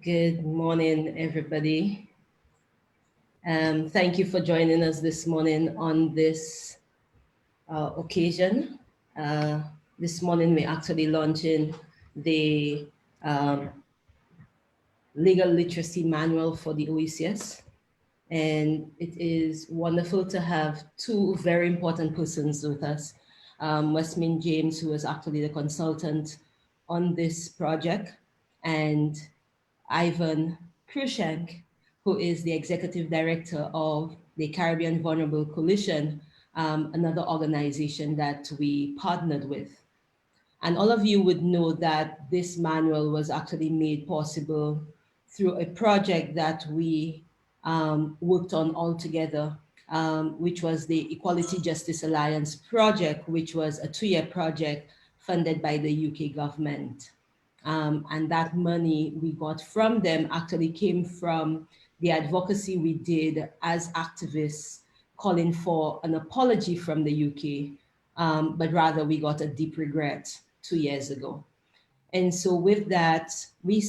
Good morning, everybody. Thank you for joining us this morning on this occasion. This morning, we're actually launching the Legal Literacy Manual for the OECS. And it is wonderful to have two very important persons with us. Westmin James, who is actually the consultant on this project, and Ivan Cruickshank, who is the executive director of the Caribbean Vulnerable Coalition, another organization that we partnered with. And all of you would know that this manual was actually made possible through a project that we worked on all together, which was the Equality Justice Alliance project, which was a 2-year project funded by the UK government. And that money we got from them actually came from the advocacy we did as activists calling for an apology from the UK, but rather we got a deep regret 2 years ago. And so with that, we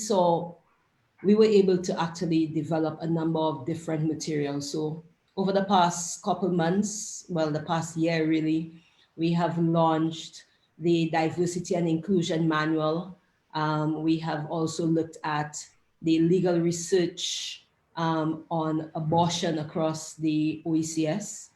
were able to actually develop a number of different materials. So over the past couple months, well, the past year really, we have launched the Diversity and Inclusion Manual. We have also looked at the legal research on abortion across the OECS.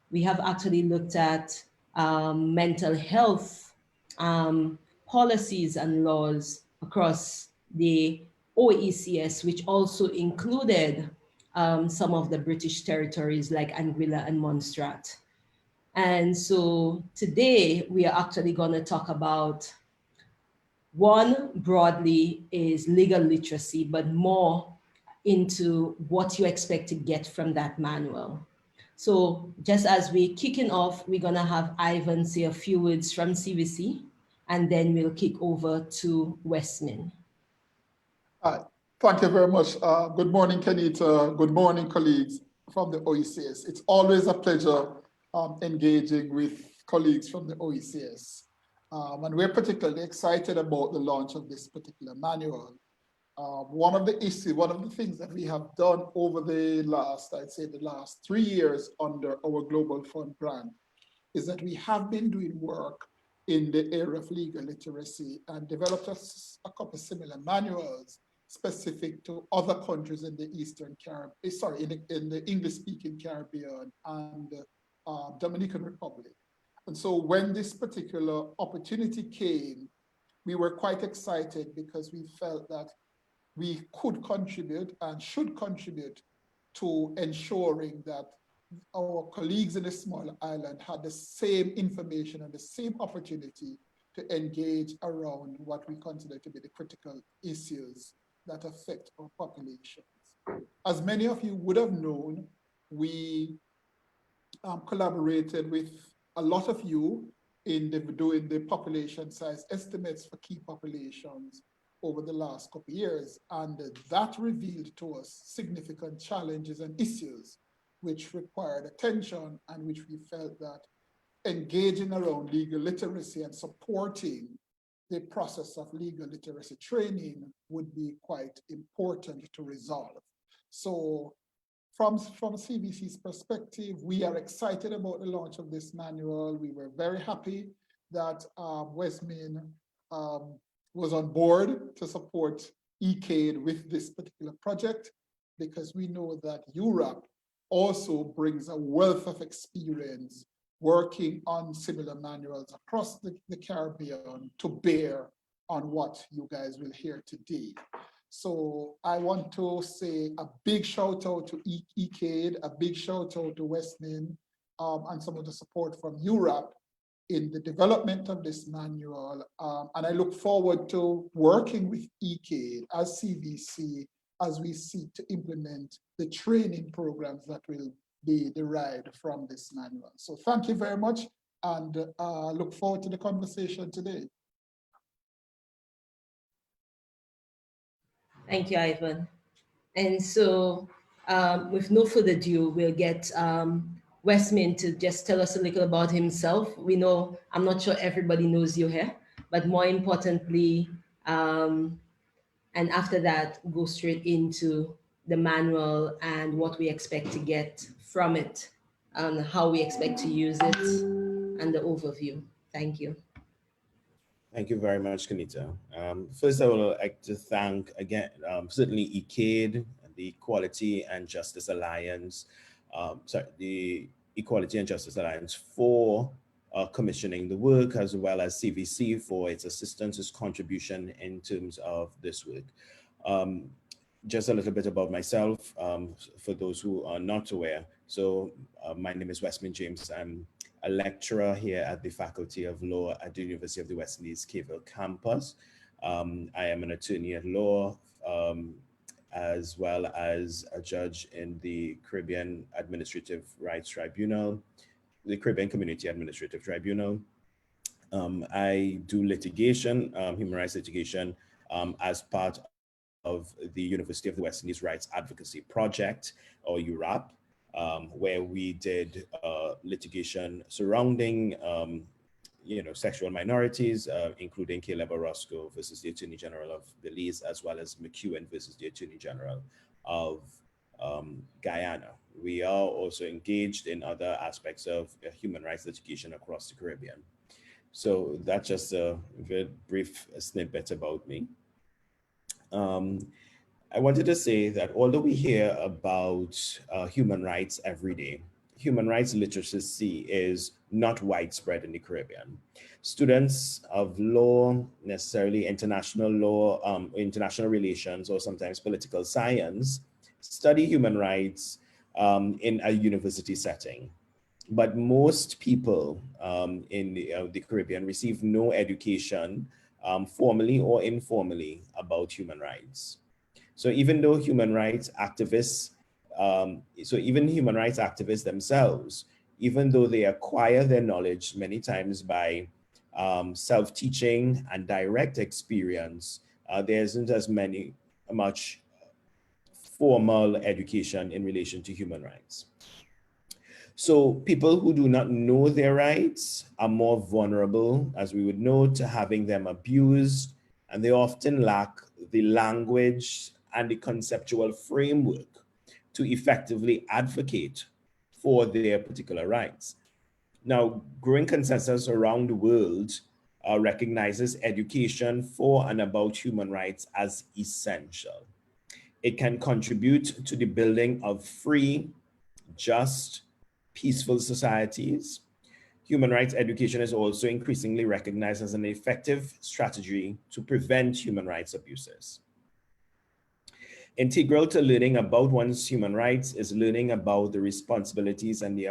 We have actually looked at mental health policies and laws across the OECS, which also included some of the British territories like Anguilla and Montserrat. And so today we are actually going to talk about, one broadly is legal literacy, but more into what you expect to get from that manual. So just as we're kicking off, we're going to have Ivan say a few words from CVC, and then we'll kick over to Westmin. Thank you very much. Good morning, Kenita. Good morning, colleagues from the OECS. It's always a pleasure engaging with colleagues from the OECS. And we're particularly excited about the launch of this particular manual. One of the things that we have done over the last 3 years under our Global Fund grant is that we have been doing work in the area of legal literacy and developed a couple of similar manuals specific to other countries in the Eastern Caribbean, in the English-speaking Caribbean and Dominican Republic. And so when this particular opportunity came, we were quite excited because we felt that we could contribute and should contribute to ensuring that our colleagues in the small island had the same information and the same opportunity to engage around what we consider to be the critical issues that affect our populations. As many of you would have known, we collaborated with a lot of you in doing the population size estimates for key populations over the last couple of years, and that revealed to us significant challenges and issues which required attention and which we felt that engaging around legal literacy and supporting the process of legal literacy training would be quite important to resolve. So from CVC's perspective, we are excited about the launch of this manual. We were very happy that Westmin was on board to support ECADE with this particular project, because we know that Europe also brings a wealth of experience working on similar manuals across the Caribbean to bear on what you guys will hear today. So I want to say a big shout out to ECADE, a big shout out to Westmin, and some of the support from Europe in the development of this manual. And I look forward to working with ECADE as CVC as we seek to implement the training programs that will be derived from this manual. So thank you very much, and look forward to the conversation today. Thank you, Ivan. And so with no further ado, we'll get Westmin to just tell us a little about himself. We know, I'm not sure everybody knows you here, but more importantly, And after that, go straight into the manual and what we expect to get from it, and how we expect to use it, and the overview. Thank you. Thank you very much, Kenita. First, I would like to thank again, certainly ECADE, the Equality and Justice Alliance, the Equality and Justice Alliance for commissioning the work, as well as CVC for its assistance, its contribution in terms of this work. Just a little bit about myself, for those who are not aware. So my name is Westmin James. I'm a lecturer here at the Faculty of Law at the University of the West Indies Cave Hill campus. I am an attorney at law, as well as a judge in the Caribbean Administrative Rights Tribunal, the Caribbean Community Administrative Tribunal. I do litigation, human rights litigation, as part of the University of the West Indies Rights Advocacy Project, or URAP, where we did litigation surrounding sexual minorities, including Caleb Orozco versus the Attorney General of Belize, as well as McEwen versus the Attorney General of Guyana. We are also engaged in other aspects of human rights litigation across the Caribbean. So that's just a very brief snippet about me. I wanted to say that although we hear about human rights every day, human rights literacy is not widespread in the Caribbean. Students of law, necessarily international law, international relations, or sometimes political science, study human rights in a university setting. But most people in the Caribbean receive no education, formally or informally, about human rights. So even though human rights activists, even human rights activists themselves, even though they acquire their knowledge many times by self-teaching and direct experience, there isn't as much formal education in relation to human rights. So people who do not know their rights are more vulnerable, as we would know, to having them abused, and they often lack the language and the conceptual framework to effectively advocate for their particular rights. Now, growing consensus around the world recognizes education for and about human rights as essential. It can contribute to the building of free, just, peaceful societies. Human rights education is also increasingly recognized as an effective strategy to prevent human rights abuses. Integral to learning about one's human rights is learning about the responsibilities and the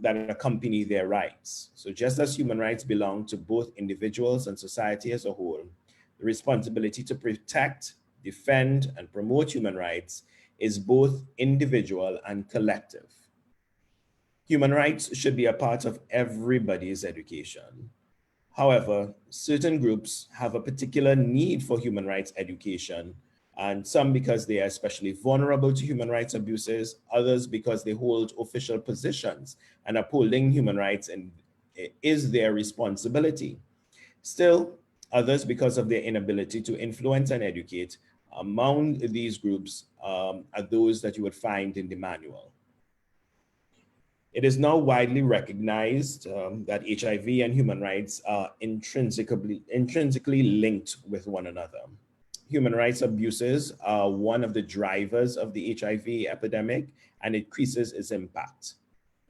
that accompany their rights. So just as human rights belong to both individuals and society as a whole, the responsibility to protect, defend, and promote human rights is both individual and collective. Human rights should be a part of everybody's education. However, certain groups have a particular need for human rights education, and some because they are especially vulnerable to human rights abuses, others because they hold official positions and upholding human rights is their responsibility. Still, others because of their inability to influence and educate. Among these groups are those that you would find in the manual. It is now widely recognized that HIV and human rights are intrinsically linked with one another. Human rights abuses are one of the drivers of the HIV epidemic, and it increases its impact.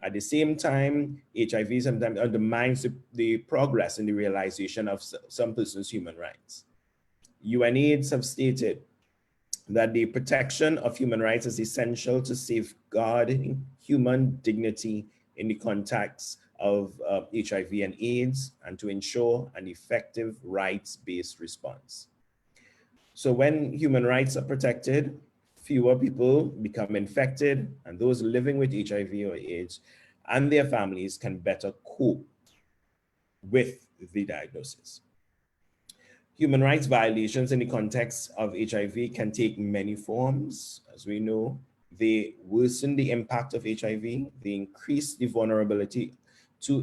At the same time, HIV sometimes undermines the progress in the realization of some persons' human rights. UNAIDS have stated that the protection of human rights is essential to safeguarding human dignity in the context of HIV and AIDS, and to ensure an effective rights-based response. So when human rights are protected, fewer people become infected, and those living with HIV or AIDS and their families can better cope with the diagnosis. Human rights violations in the context of HIV can take many forms. As we know, they worsen the impact of HIV, they increase the vulnerability to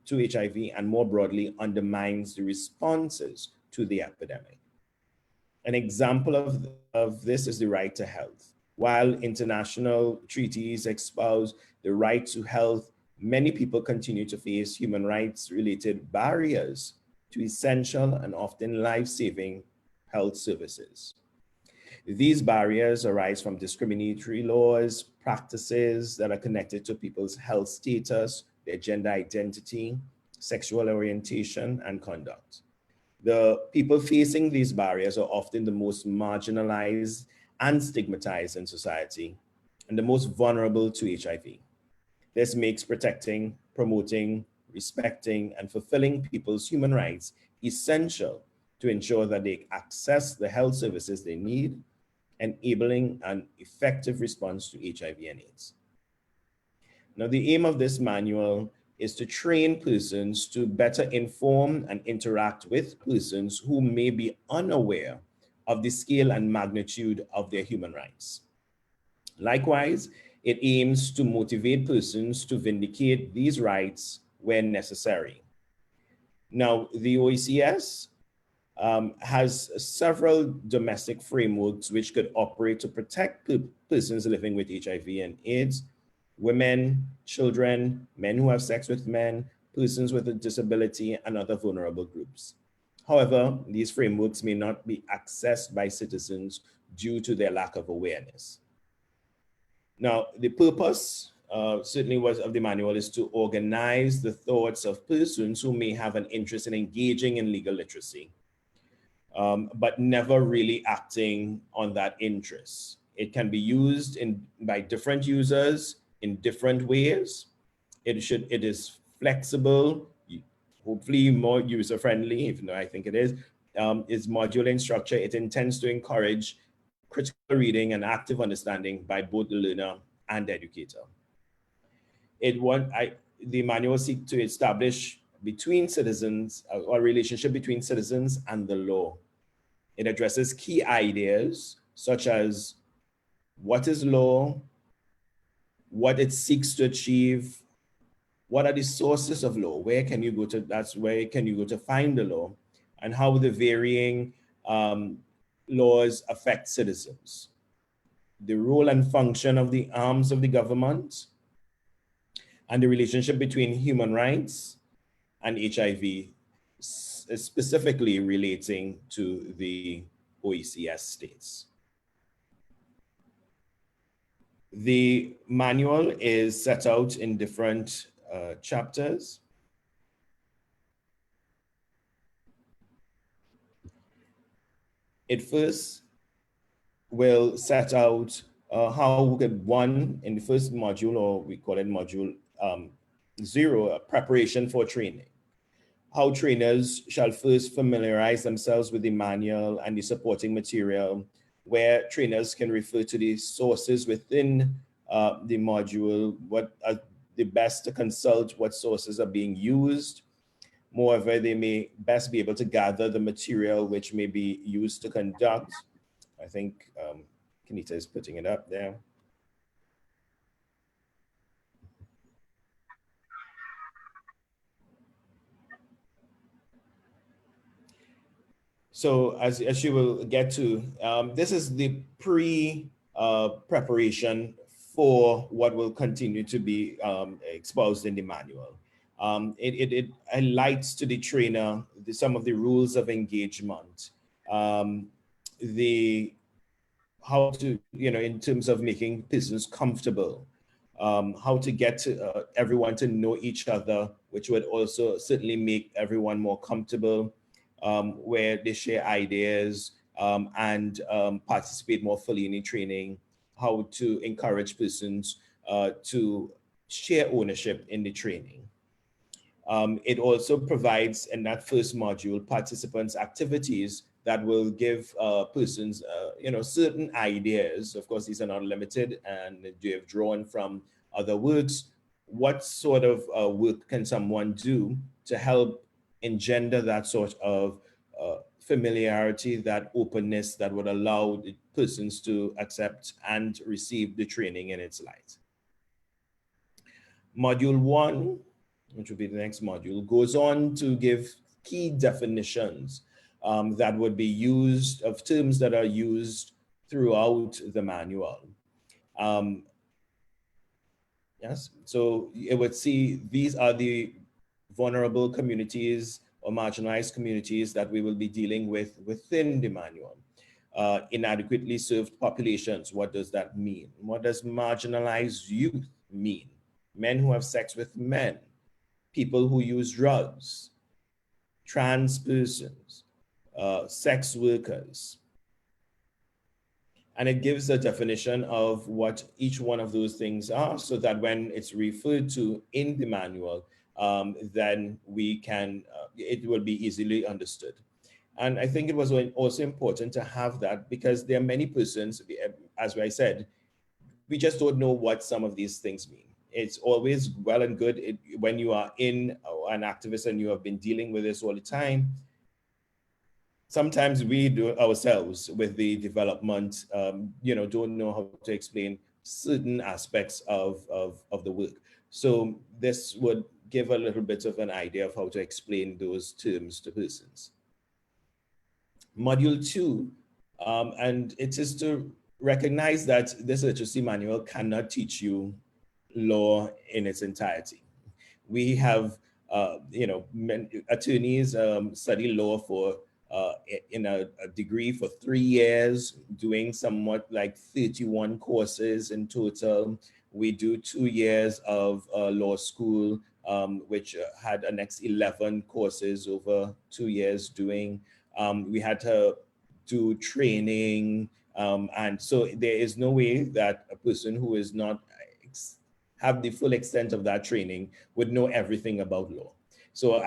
HIV, and more broadly undermines the responses to the epidemic. An example of this is the right to health. While international treaties espouse the right to health, many people continue to face human rights related barriers to essential and often life-saving health services. These barriers arise from discriminatory laws, practices that are connected to people's health status, their gender identity, sexual orientation, and conduct. The people facing these barriers are often the most marginalized and stigmatized in society and the most vulnerable to HIV. This makes protecting, promoting, respecting, and fulfilling people's human rights essential to ensure that they access the health services they need, enabling an effective response to HIV and AIDS. Now, the aim of this manual is to train persons to better inform and interact with persons who may be unaware of the scale and magnitude of their human rights. Likewise, it aims to motivate persons to vindicate these rights when necessary. Now, the OECS has several domestic frameworks which could operate to protect persons living with HIV and AIDS, women, children, men who have sex with men, persons with a disability, and other vulnerable groups. However, these frameworks may not be accessed by citizens due to their lack of awareness. Now, the purpose certainly was of the manual is to organize the thoughts of persons who may have an interest in engaging in legal literacy, but never really acting on that interest. It can be used by different users in different ways. It is flexible, hopefully more user-friendly, even though I think it is modular in structure. It intends to encourage critical reading and active understanding by both the learner and educator. The manual seeks to establish between citizens, a relationship between citizens and the law. It addresses key ideas such as what is law, what it seeks to achieve, what are the sources of law, where can you go to find the law, and how the varying laws affect citizens, the role and function of the arms of the government, and the relationship between human rights and HIV, specifically relating to the OECS states. The manual is set out in different chapters. It first will set out how we could, one, in the first module, or we call it module 0, preparation for training. How trainers shall first familiarize themselves with the manual and the supporting material, where trainers can refer to the sources within the module, what are the best to consult, what sources are being used. Moreover, they may best be able to gather the material which may be used to conduct. I think Kenita is putting it up there. So as you will get to, this is the preparation for what will continue to be exposed in the manual. It highlights to the trainer some of the rules of engagement, how to, in terms of making persons comfortable, how to get to, everyone to know each other, which would also certainly make everyone more comfortable, where they share ideas and participate more fully in the training, how to encourage persons to share ownership in the training. It also provides, in that first module, participants activities that will give persons, certain ideas. Of course, these are not limited, and they have drawn from other works. What sort of work can someone do to help engender that sort of familiarity, that openness that would allow the persons to accept and receive the training in its light? Module 1, which will be the next module, goes on to give key definitions that would be used, of terms that are used throughout the manual. Yes, so it would see these are the vulnerable communities or marginalized communities that we will be dealing with within the manual. Inadequately served populations, what does that mean? What does marginalized youth mean? Men who have sex with men, people who use drugs, trans persons, sex workers. And it gives a definition of what each one of those things are, so that when it's referred to in the manual, then we can, it will be easily understood. And I think it was also important to have that, because there are many persons, as I said, we just don't know what some of these things mean. It's always well and good when you are in an activist and you have been dealing with this all the time. Sometimes we do ourselves with the development, don't know how to explain certain aspects of the work. So this would give a little bit of an idea of how to explain those terms to persons. Module 2, and it is to recognize that this literacy manual cannot teach you law in its entirety. We have, attorneys study law for in a degree for 3 years, doing somewhat like 31 courses in total. We do 2 years of law school, which had a next 11 courses over 2 years doing. We had to do training. And so there is no way that a person who is not have the full extent of that training would know everything about law. So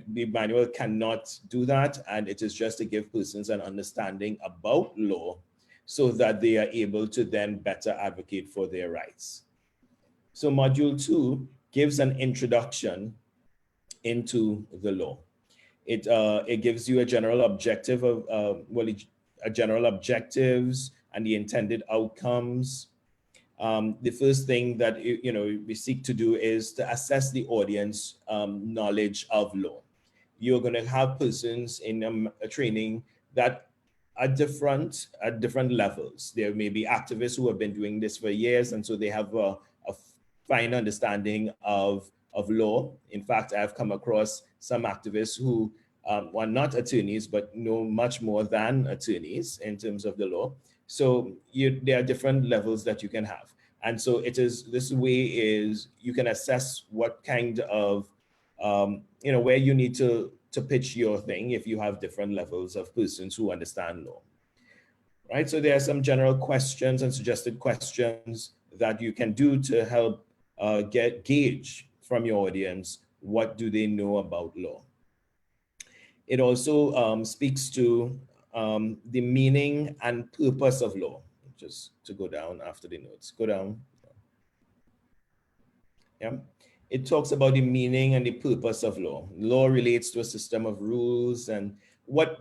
the manual cannot do that, and it is just to give persons an understanding about law so that they are able to then better advocate for their rights. So module 2 gives an introduction into the law. It gives you a general objective of, a general objectives and the intended outcomes. The first thing that we seek to do is to assess the audience knowledge of law. You're going to have persons in a training that are different at different levels. There may be activists who have been doing this for years, and so they have a fine understanding of law. In fact, I've come across some activists who are not attorneys, but know much more than attorneys in terms of the law. So there are different levels that you can have. And so this way is you can assess what kind of, where you need to pitch your thing if you have different levels of persons who understand law. Right, so there are some general questions and suggested questions that you can do to help gauge from your audience, what do they know about law? It also speaks to the meaning and purpose of law. Just to go down after the notes, go down. Yeah, it talks about the meaning and the purpose of law. Law relates to a system of rules, and what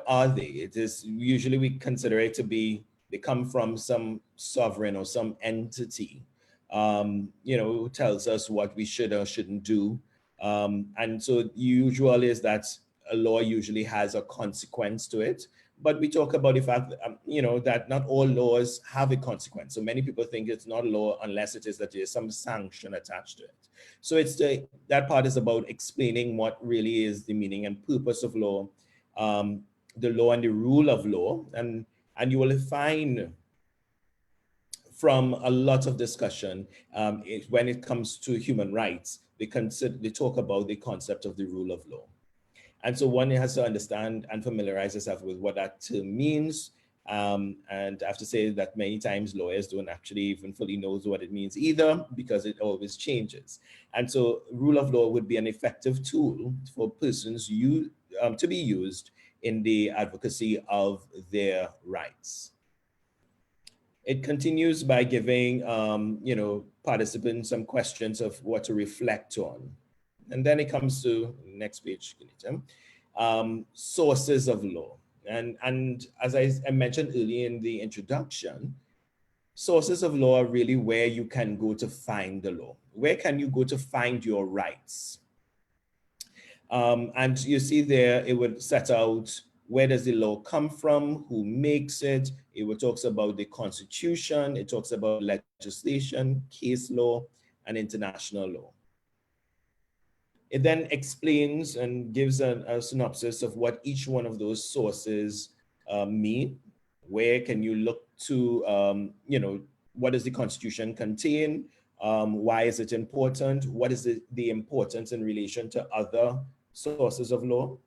are they? It is usually we consider it to be, they come from some sovereign or some entity, who tells us what we should or shouldn't do. And so usual is that a law usually has a consequence to it. But we talk about the fact that, that not all laws have a consequence. So many people think it's not law unless it is that there's some sanction attached to it. So that part is about explaining what really is the meaning and purpose of law, the law and the rule of law. And you will find from a lot of discussion when it comes to human rights, they talk about the concept of the rule of law. And so one has to understand and familiarize yourself with what that term means. And I have to say that many times lawyers don't actually even fully know what it means either, because it always changes. And so rule of law would be an effective tool for persons to be used in the advocacy of their rights. It continues by giving participants some questions of what to reflect on. And then it comes to next page, Kenita, sources of law. And as I mentioned earlier in the introduction, sources of law are really where you can go to find the law. Where can you go to find your rights? And you see there, it would set out where does the law come from, who makes it. It would talks about the constitution, it talks about legislation, case law, and international law. It then explains and gives a synopsis of what each one of those sources mean. Where can you look to, what does the Constitution contain? Why is it important? What is the importance in relation to other sources of law?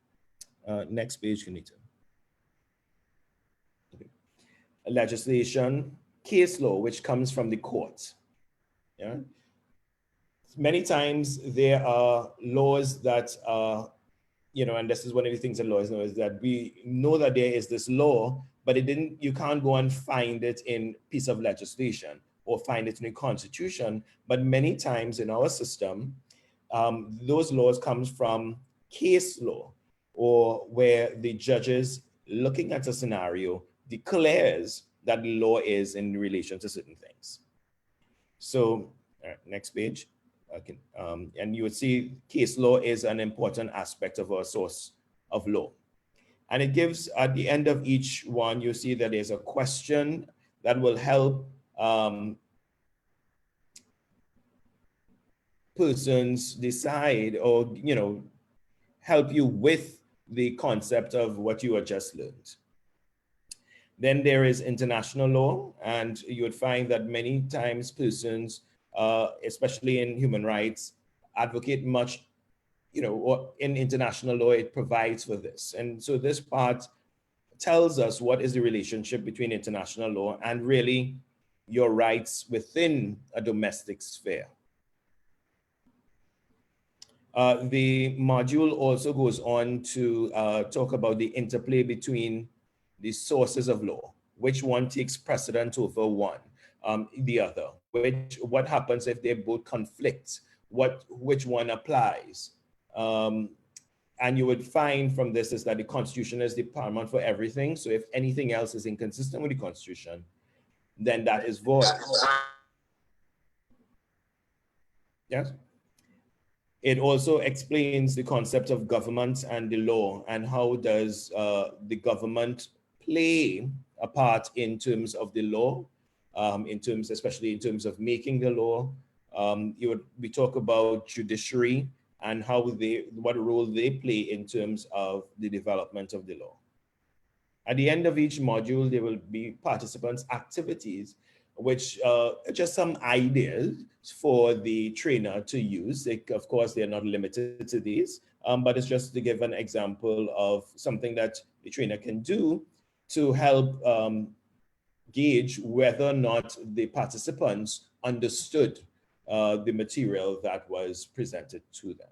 Next page, Kenita. Okay. Legislation, case law, which comes from the court. Yeah. Many times there are laws that are, and this is one of the things that lawyers know, is that we know that there is this law, but you can't go and find it in piece of legislation or find it in the constitution. But many times in our system, those laws comes from case law, or where the judges looking at a scenario declares that the law is in relation to certain things. So, next page. Okay. And you would see case law is an important aspect of our source of law. And it gives, at the end of each one, you see that there's a question that will help persons decide, or, help you with the concept of what you have just learned. Then there is international law, and you would find that many times persons, especially in human rights, advocate much, or in international law, it provides for this. And so this part tells us what is the relationship between international law and really your rights within a domestic sphere. The module also goes on to talk about the interplay between the sources of law, which one takes precedent over the other, what happens if they both conflict, which one applies. And you would find from this is that the Constitution is the paramount for everything. So if anything else is inconsistent with the Constitution, then that is void. Yes. It also explains the concept of government and the law, and how does the government play a part in terms of the law, especially in terms of making the law. We talk about judiciary and what role they play in terms of the development of the law. At the end of each module, there will be participants' activities, which are just some ideas for the trainer to use. Of course, they're not limited to these, but it's just to give an example of something that the trainer can do to help gauge whether or not the participants understood the material that was presented to them.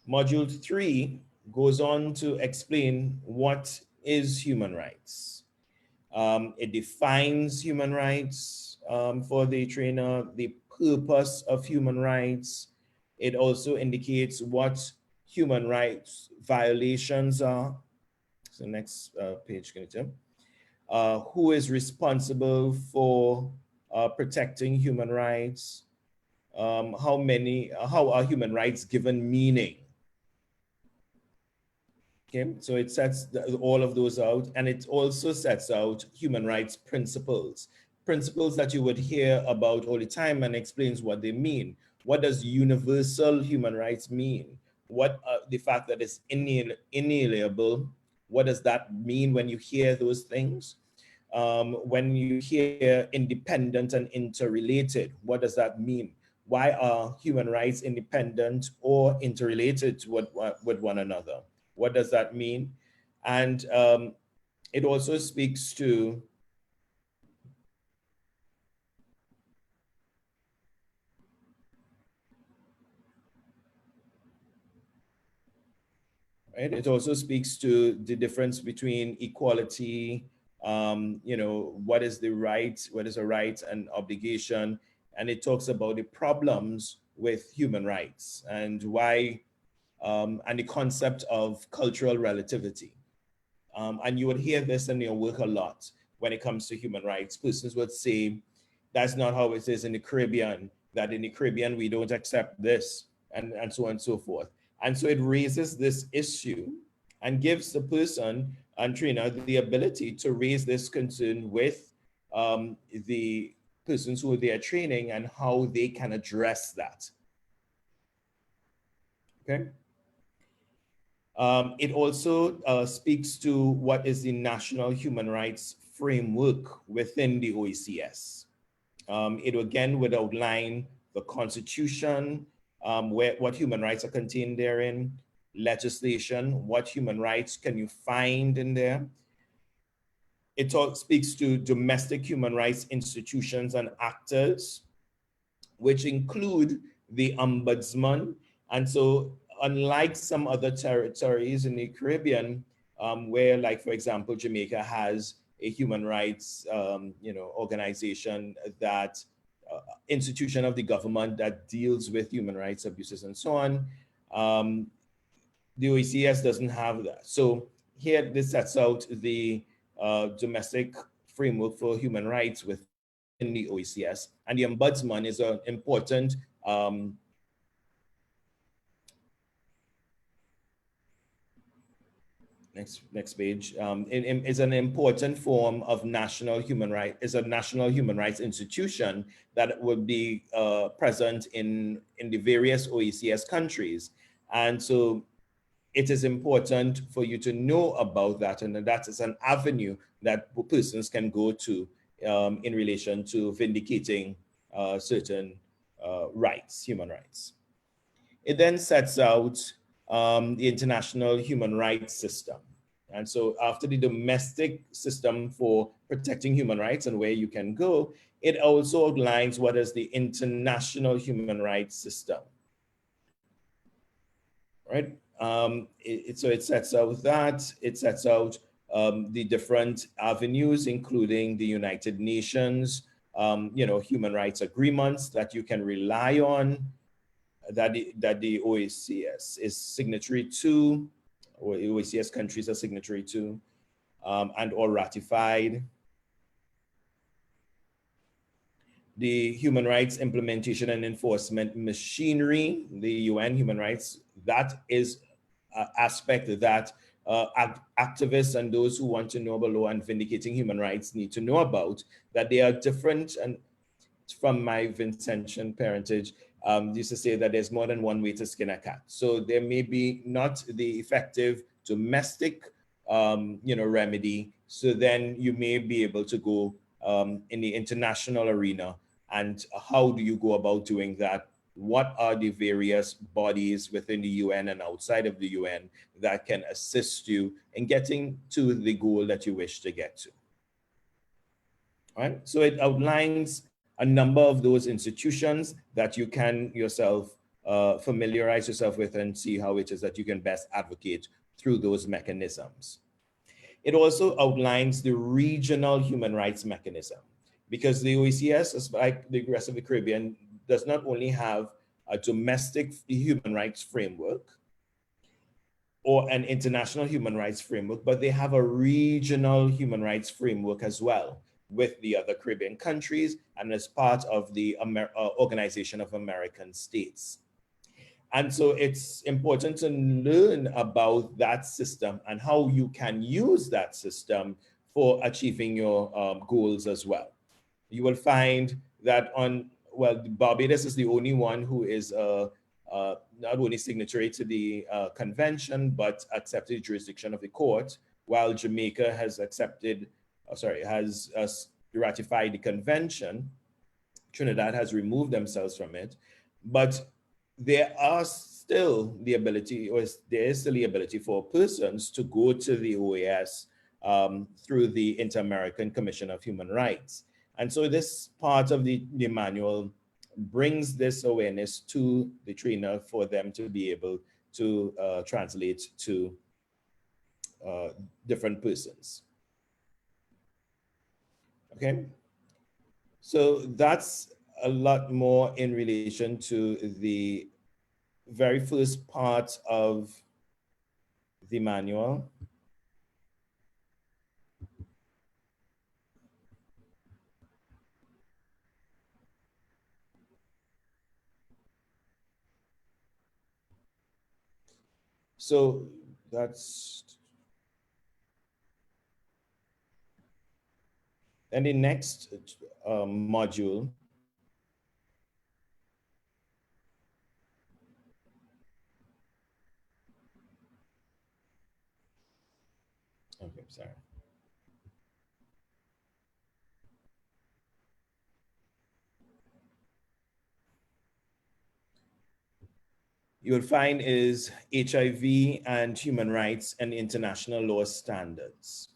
Module 3 goes on to explain what is human rights. It defines human rights for the trainer, the purpose of human rights. It also indicates what human rights violations are. So next page, Kenita. Who is responsible for protecting human rights? How are human rights given meaning? Okay, so it sets all of those out, and it also sets out human rights principles that you would hear about all the time, and explains what they mean. What does universal human rights mean? What the fact that it's inalienable, what does that mean when you hear those things? When you hear independent and interrelated, what does that mean? Why are human rights independent or interrelated with one another? What does that mean? And it also speaks to right? It also speaks to the difference between equality, what is a right and obligation. And it talks about the problems with human rights and why, and the concept of cultural relativity. And you would hear this in your work a lot when it comes to human rights. Persons would say, that's not how it is in the Caribbean. that in the Caribbean, we don't accept this, and so on and so forth. And so it raises this issue and gives the person and trainer the ability to raise this concern with the persons who they are training and how they can address that. Okay. It also speaks to what is the national human rights framework within the OECS. It again would outline the constitution, what human rights are contained therein, legislation, what human rights can you find in there. It speaks to domestic human rights institutions and actors, which include the ombudsman. And so unlike some other territories in the Caribbean, where, like, for example, Jamaica has a human rights organization, that institution of the government that deals with human rights abuses and so on, the OECS doesn't have that. So here this sets out the domestic framework for human rights within the OECS, and the ombudsman is an important next page, is an important form of national human rights, is a national human rights institution that would be present in the various OECS countries. And so it is important for you to know about that, and that is an avenue that persons can go to in relation to vindicating certain rights, human rights. It then sets out the international human rights system. And so after the domestic system for protecting human rights and where you can go, it also outlines what is the international human rights system, right? So it sets out that, it sets out the different avenues, including the United Nations, human rights agreements that you can rely on, that the OECS is signatory to, or OECS countries are signatory to, and or ratified. The human rights implementation and enforcement machinery, the UN human rights, that is an aspect that activists and those who want to know about law and vindicating human rights need to know about, that they are different. And from my Vincentian parentage, used to say that there's more than one way to skin a cat. So there may be not the effective domestic, remedy. So then you may be able to go in the international arena. And how do you go about doing that? What are the various bodies within the UN and outside of the UN that can assist you in getting to the goal that you wish to get to? All right. So it outlines a number of those institutions that you can yourself familiarize yourself with and see how it is that you can best advocate through those mechanisms. It also outlines the regional human rights mechanism, because the OECS, like the rest of the Caribbean, does not only have a domestic human rights framework or an international human rights framework, but they have a regional human rights framework as well, with the other Caribbean countries and as part of the Organization of American States. And so it's important to learn about that system and how you can use that system for achieving your goals as well. You will find that Barbados is the only one who is not only signatory to the convention, but accepted the jurisdiction of the court, while Jamaica has ratified the convention. Trinidad has removed themselves from it, but there is still the ability for persons to go to the OAS through the Inter-American Commission of Human Rights. And so this part of the manual brings this awareness to the trainer for them to be able to translate to different persons. Okay, so that's a lot more in relation to the very first part of the manual. So that's, and the next module, okay, sorry. You'll find is HIV and human rights and international law standards.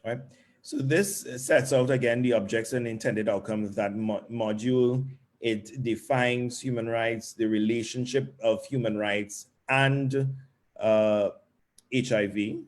Right. So this sets out again the objects and intended outcomes of that module. It defines human rights, the relationship of human rights and HIV.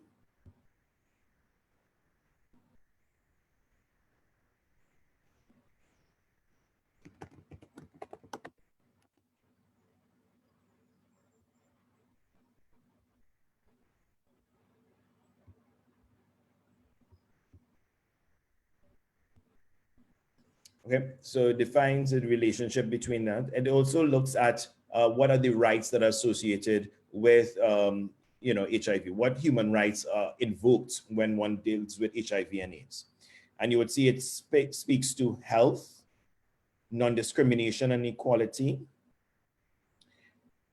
Okay, so it defines the relationship between that. It also looks at what are the rights that are associated with, HIV. What human rights are invoked when one deals with HIV and AIDS. And you would see it speaks to health, non-discrimination and equality,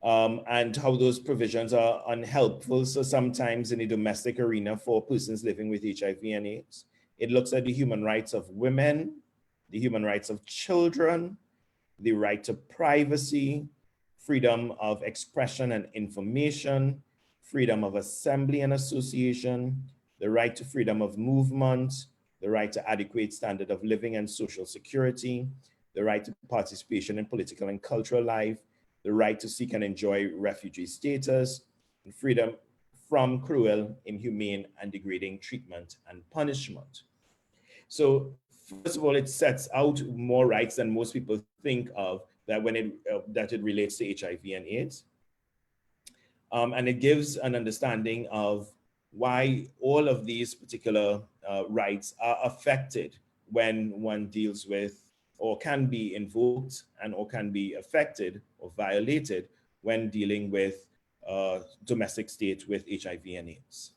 and how those provisions are unhelpful. So sometimes in the domestic arena for persons living with HIV and AIDS. It looks at the human rights of women, the human rights of children, the right to privacy, freedom of expression and information, freedom of assembly and association, the right to freedom of movement, the right to adequate standard of living and social security, the right to participation in political and cultural life, the right to seek and enjoy refugee status, and freedom from cruel, inhumane, and degrading treatment and punishment. So first of all, it sets out more rights than most people think of that when it relates to HIV and AIDS. And it gives an understanding of why all of these particular rights are affected when one deals with or can be invoked and or can be affected or violated when dealing with domestic state with HIV and AIDS.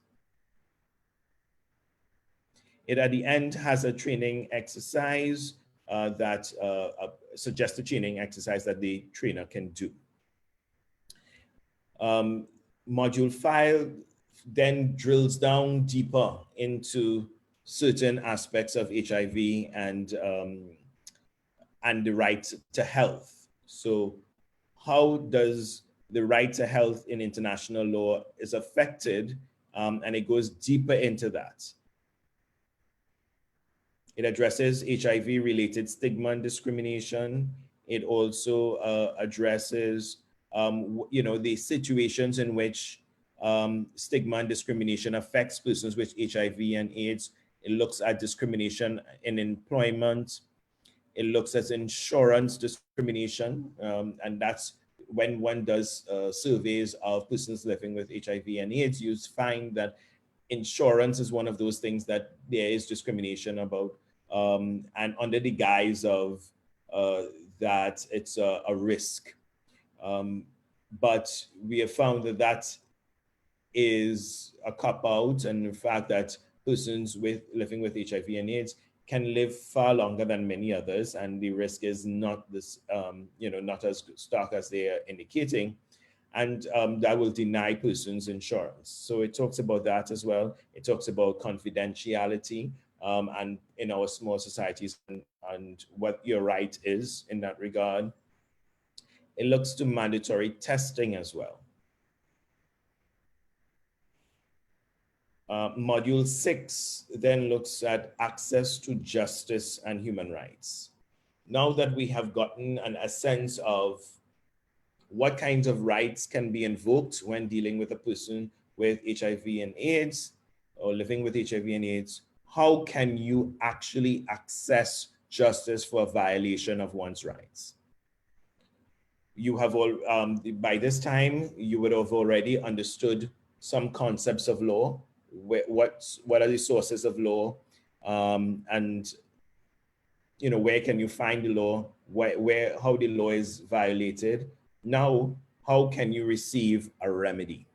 It at the end has a training exercise that suggested training exercise that the trainer can do. Module 5 then drills down deeper into certain aspects of HIV and the right to health. So how does the right to health in international law is affected, and it goes deeper into that. It addresses HIV-related stigma and discrimination. It also addresses, the situations in which stigma and discrimination affects persons with HIV and AIDS. It looks at discrimination in employment. It looks at insurance discrimination, and that's when one does surveys of persons living with HIV and AIDS, you find that insurance is one of those things that there is discrimination about, and under the guise of that it's a risk. But we have found that that is a cop-out, and the fact that persons living with HIV and AIDS can live far longer than many others, and the risk is not this, not as stark as they are indicating. And that will deny persons insurance. So it talks about that as well. It talks about confidentiality and in our small societies and what your right is in that regard. It looks to mandatory testing as well. Module 6 then looks at access to justice and human rights. Now that we have gotten a sense of what kinds of rights can be invoked when dealing with a person with HIV and AIDS or living with HIV and AIDS, how can you actually access justice for a violation of one's rights? You have all, by this time, you would have already understood some concepts of law. What are the sources of law, and where can you find the law, how the law is violated, Now, how can you receive a remedy?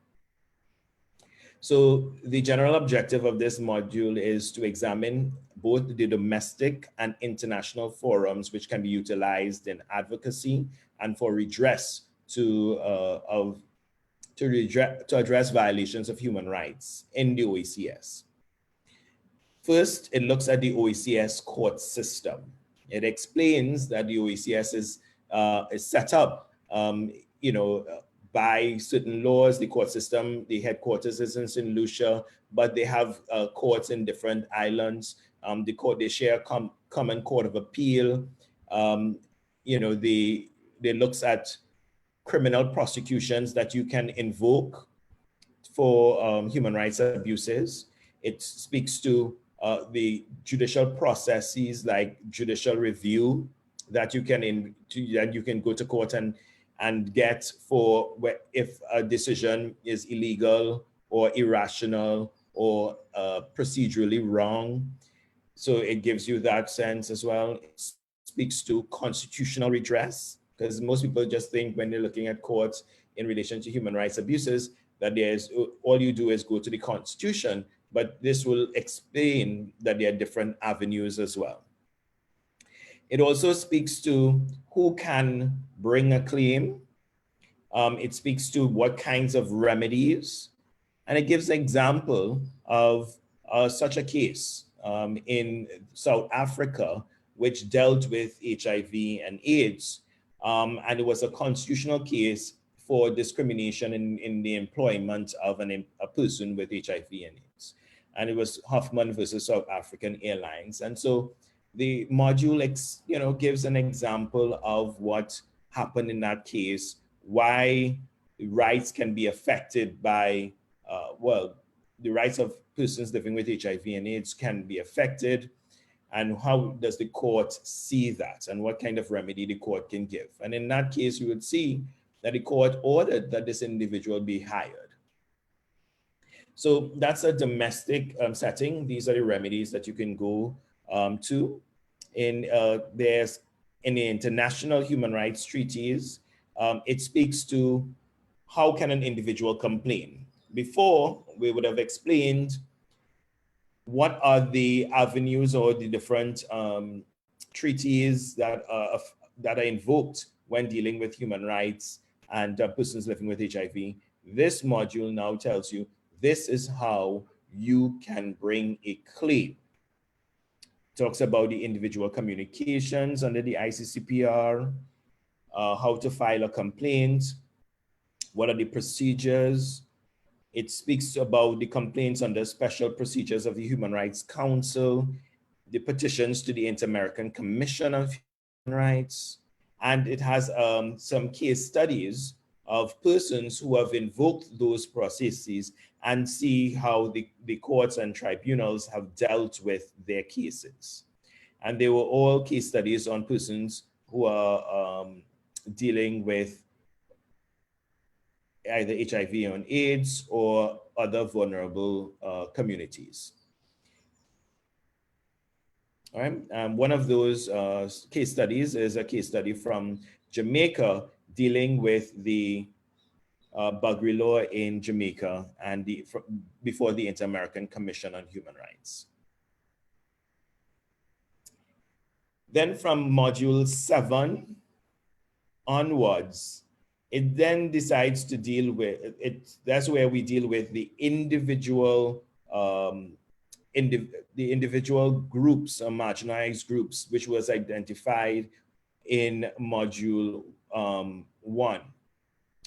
So the general objective of this module is to examine both the domestic and international forums which can be utilized in advocacy and for redress to address violations of human rights in the OECS. First, it looks at the OECS court system. It explains that the OECS is set up, by certain laws. The court system, the headquarters is in St. Lucia, but they have courts in different islands. They share a common court of appeal. They looks at criminal prosecutions that you can invoke for human rights abuses. It speaks to the judicial processes like judicial review that you can go to court and get for if a decision is illegal or irrational or procedurally wrong. So it gives you that sense as well. It speaks to constitutional redress, because most people just think when they're looking at courts in relation to human rights abuses that all you do is go to the Constitution, but this will explain that there are different avenues as well. It also speaks to who can bring a claim. It speaks to what kinds of remedies, and it gives an example of such a case in South Africa, which dealt with HIV and AIDS. And it was a constitutional case for discrimination in the employment of a person with HIV and AIDS. And it was Hoffman versus South African Airlines. And so the module gives an example of what happened in that case, why rights can be affected by, the rights of persons living with HIV and AIDS can be affected, and how does the court see that, and what kind of remedy the court can give. And in that case, you would see that the court ordered that this individual be hired. So that's a domestic setting. These are the remedies that you can go to. There's in the international human rights treaties, it speaks to how can an individual complain. Before, we would have explained what are the avenues or the different treaties that are invoked when dealing with human rights and persons living with HIV. This module now tells you this is how you can bring a claim. Talks about the individual communications under the ICCPR, how to file a complaint, what are the procedures. It speaks about the complaints under special procedures of the Human Rights Council, the petitions to the Inter-American Commission on Human Rights, and it has some case studies of persons who have invoked those processes and see how the courts and tribunals have dealt with their cases. And they were all case studies on persons who are dealing with either HIV and AIDS or other vulnerable communities. All right. One of those case studies is a case study from Jamaica dealing with the Bagri law in Jamaica and before the Inter-American Commission on Human Rights. Then from module 7 onwards, it then decides to deal with it. That's where we deal with the individual individual groups or marginalized groups, which was identified in module 1.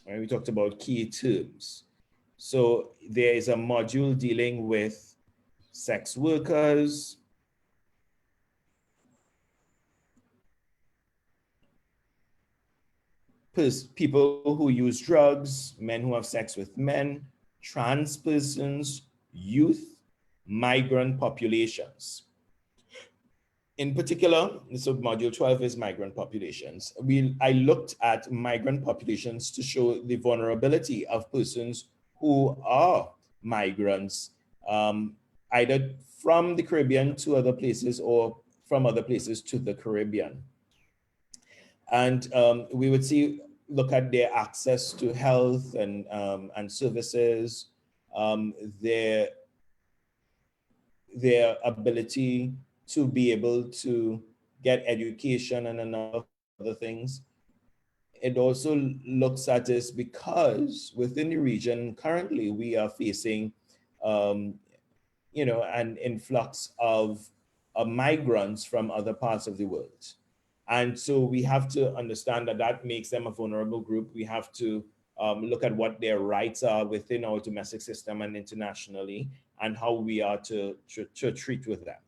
Right? We talked about key terms. So there is a module dealing with sex workers, people who use drugs, men who have sex with men, trans persons, youth, migrant populations. In particular, so module 12 is migrant populations. I looked at migrant populations to show the vulnerability of persons who are migrants, either from the Caribbean to other places or from other places to the Caribbean. And we would see look at their access to health and services, their ability to be able to get education and a number of other things. It also looks at this because within the region currently we are facing, an influx of migrants from other parts of the world. And so we have to understand that that makes them a vulnerable group. We have to look at what their rights are within our domestic system and internationally, and how we are to treat with them.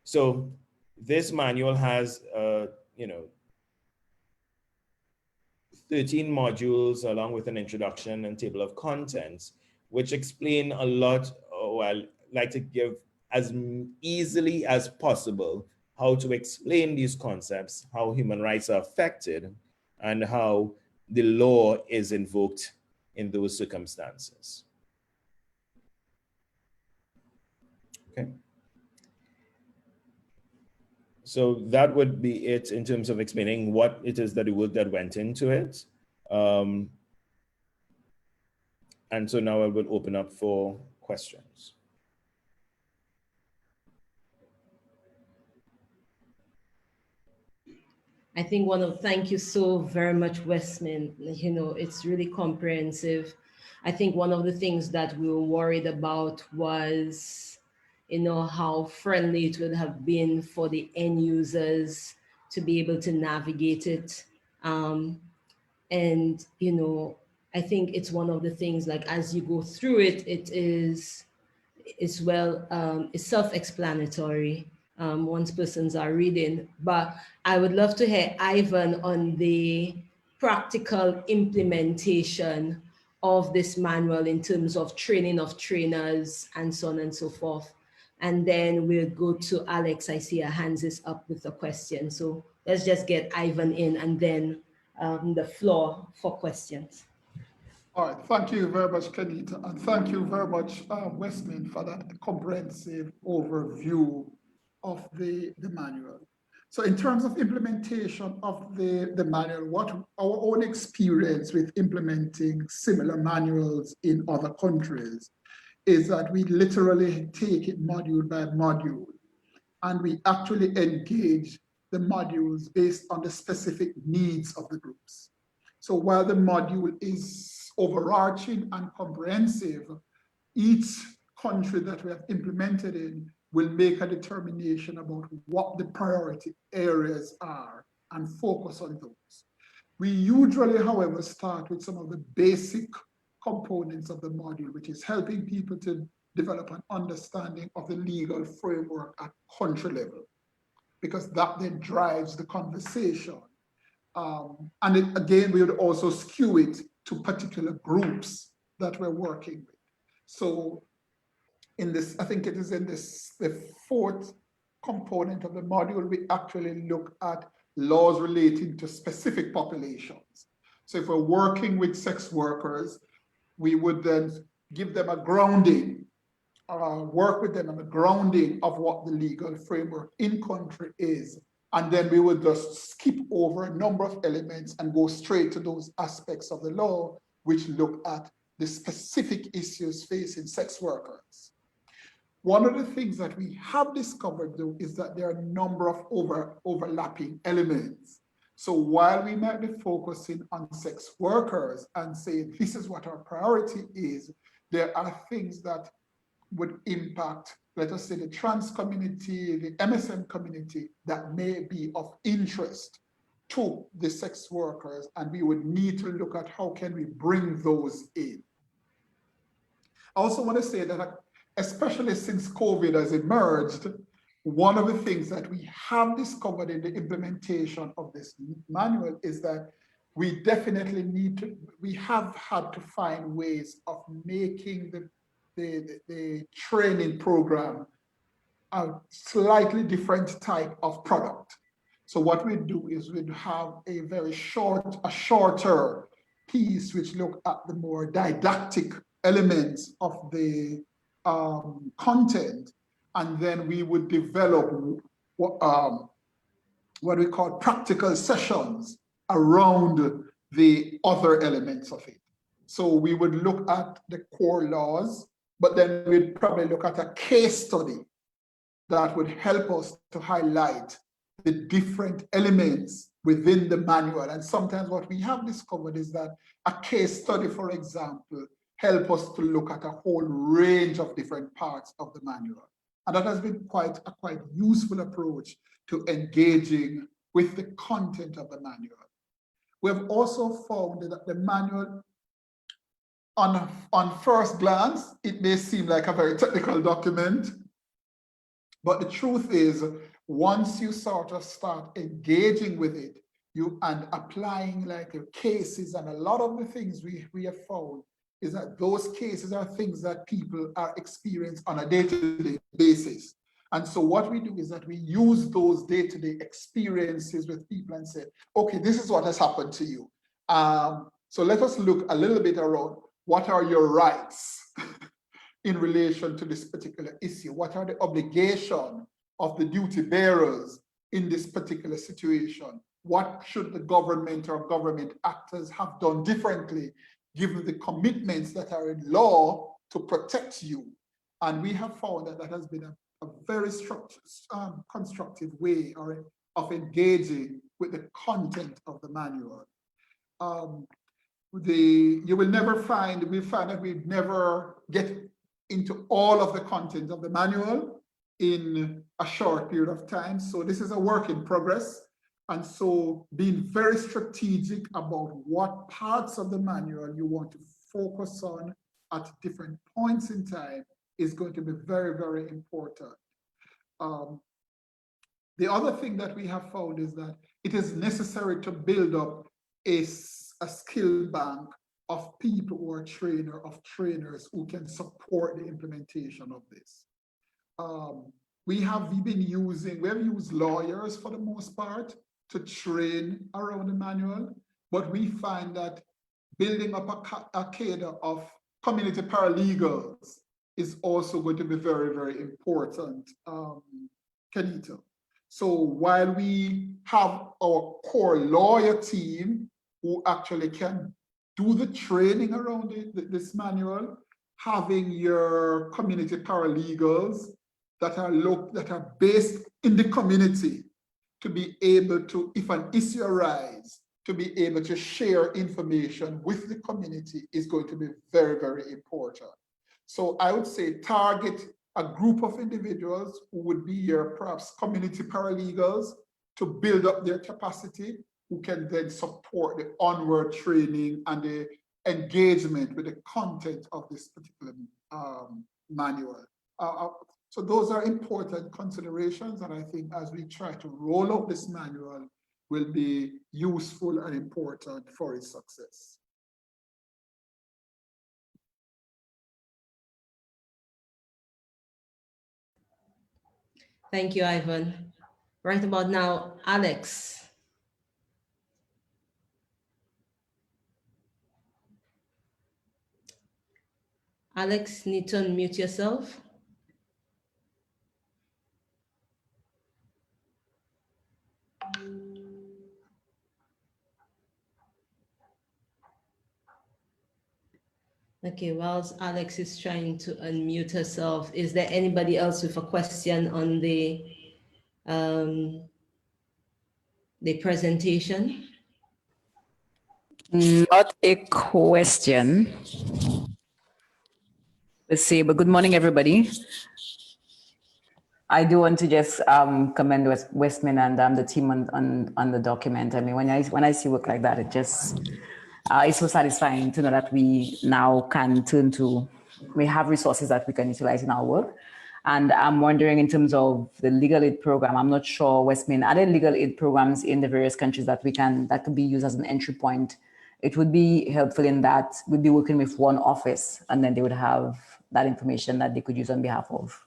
So this manual has, 13 modules along with an introduction and table of contents, which explain a lot, or I like to give as easily as possible how to explain these concepts, how human rights are affected, and how the law is invoked in those circumstances. Okay. So that would be it in terms of explaining what it is that the work that went into it. And so now I will open up for questions. I think thank you so very much, Westmin. It's really comprehensive. I think one of the things that we were worried about was, how friendly it would have been for the end users to be able to navigate it. And, I think it's one of the things, like, as you go through it, it's self-explanatory once persons are reading. But I would love to hear Ivan on the practical implementation of this manual in terms of training of trainers and so on and so forth. And then we'll go to Alex. I see her hands is up with a question. So let's just get Ivan in, and then the floor for questions. All right, thank you very much, Kenita, and thank you very much, Westmin, for that comprehensive overview of the manual. So in terms of implementation of the manual, what our own experience with implementing similar manuals in other countries is that we literally take it module by module, and we actually engage the modules based on the specific needs of the groups. So while the module is overarching and comprehensive, each country that we have implemented in will make a determination about what the priority areas are and focus on those. We usually, however, start with some of the basic components of the module, which is helping people to develop an understanding of the legal framework at country level, because that then drives the conversation. And again, we would also skew it to particular groups that we're working with. So in this, I think it is in this, the fourth component of the module, we actually look at laws relating to specific populations. So if we're working with sex workers, we would then give them a grounding, work with them on the grounding of what the legal framework in country is. And then we would just skip over a number of elements and go straight to those aspects of the law which look at the specific issues facing sex workers. One of the things that we have discovered, though, is that there are a number of overlapping elements. So while we might be focusing on sex workers and saying this is what our priority is, there are things that would impact, let us say, the trans community, the MSM community, that may be of interest to the sex workers, and we would need to look at how can we bring those in. I also want to say that, especially since COVID has emerged, one of the things that we have discovered in the implementation of this manual is that we definitely we have had to find ways of making the training program a slightly different type of product. So what we do is we'd have a shorter piece which look at the more didactic elements of the content, and then we would develop what we call practical sessions around the other elements of it. So we would look at the core laws, but then we'd probably look at a case study that would help us to highlight the different elements within the manual. And sometimes what we have discovered is that a case study, for example, help us to look at a whole range of different parts of the manual. And that has been quite a useful approach to engaging with the content of the manual. We have also found that the manual, on first glance, it may seem like a very technical document, but the truth is, once you sort of start engaging with it, and applying like cases, and a lot of the things we have found is that those cases are things that people are experiencing on a day-to-day basis. And so what we do is that we use those day-to-day experiences with people and say, okay, this is what has happened to you. So let us look a little bit around what are your rights in relation to this particular issue? What are the obligations of the duty bearers in this particular situation? What should the government or government actors have done differently, given the commitments that are in law to protect you? And we have found that that has been a very constructive way of engaging with the content of the manual. You will never find, we find that we never get into all of the content of the manual in a short period of time. So this is a work in progress. And so being very strategic about what parts of the manual you want to focus on at different points in time is going to be very, very important. The other thing that we have found is that it is necessary to build up a skill bank of people who are trainers who can support the implementation of this. We have used lawyers for the most part to train around the manual, but we find that building up a cadre of community paralegals is also going to be very, very important, Kenita. So while we have our core lawyer team who actually can do the training around this manual, having your community paralegals that are based in the community to be able to, if an issue arises, to be able to share information with the community is going to be very, very important. So I would say target a group of individuals who would be your perhaps community paralegals to build up their capacity, who can then support the onward training and the engagement with the content of this particular manual. So those are important considerations, and I think as we try to roll out this manual will be useful and important for its success. Thank you, Ivan. Right about now, Alex. Alex, need to unmute yourself. Okay, whilst Alex is trying to unmute herself, is there anybody else with a question on the presentation? Not a question. Let's see, but good morning, everybody. I do want to just commend Westmin and the team on the document. I mean, when I see work like that, it just it's so satisfying to know that we now can we have resources that we can utilize in our work. And I'm wondering, in terms of the legal aid program, I'm not sure, Westmin, are there legal aid programs in the various countries that could be used as an entry point? It would be helpful in that we'd be working with one office, and then they would have that information that they could use on behalf of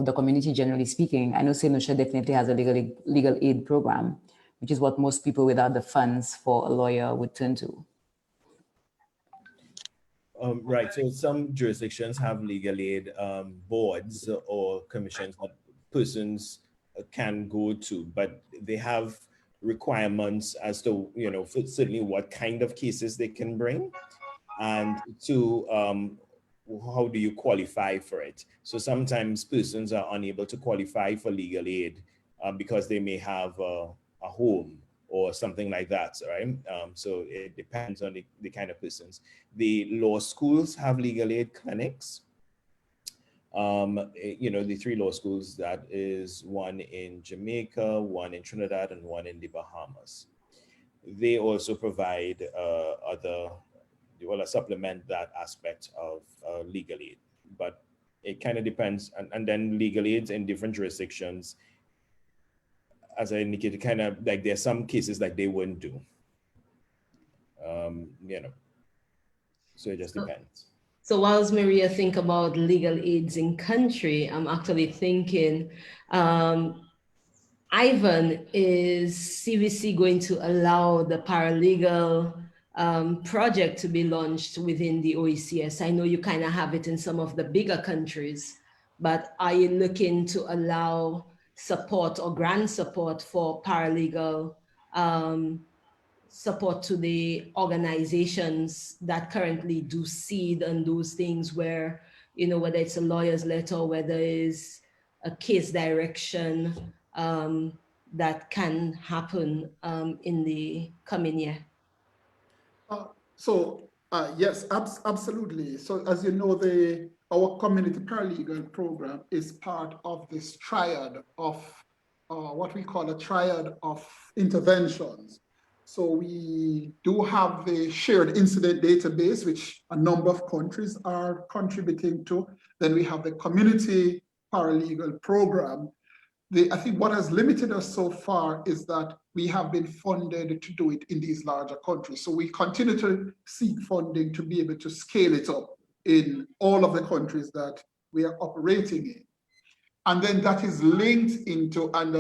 the community, generally speaking. I know St. Lucia definitely has a legal aid program, which is what most people without the funds for a lawyer would turn to. Right, so some jurisdictions have legal aid boards or commissions that persons can go to, but they have requirements as to, you know, certainly what kind of cases they can bring, and two, how do you qualify for it? So sometimes persons are unable to qualify for legal aid because they may have a home or something like that, right? So it depends on the kind of persons. The law schools have legal aid clinics. You know, the 3 law schools, that is one in Jamaica, one in Trinidad, and one in the Bahamas. They also provide supplement that aspect of legal aid, but it kind of depends. And then legal aids in different jurisdictions, as I indicated, kind of like there's some cases like they wouldn't do, you know, so it just depends. So whilst Maria think about legal aids in country, I'm actually thinking, Ivan, is CVC going to allow the paralegal project to be launched within the OECS? I know you kind of have it in some of the bigger countries, but are you looking to allow support or grant support for paralegal support to the organizations that currently do seed and those things where, you know, whether it's a lawyer's letter, whether it's a case direction that can happen in the coming year? Yes, absolutely. So as you know, our community paralegal program is part of this triad of what we call a triad of interventions. So we do have the shared incident database, which a number of countries are contributing to. Then we have the community paralegal program. I think what has limited us so far is that we have been funded to do it in these larger countries. So we continue to seek funding to be able to scale it up in all of the countries that we are operating in. And then that is linked into, and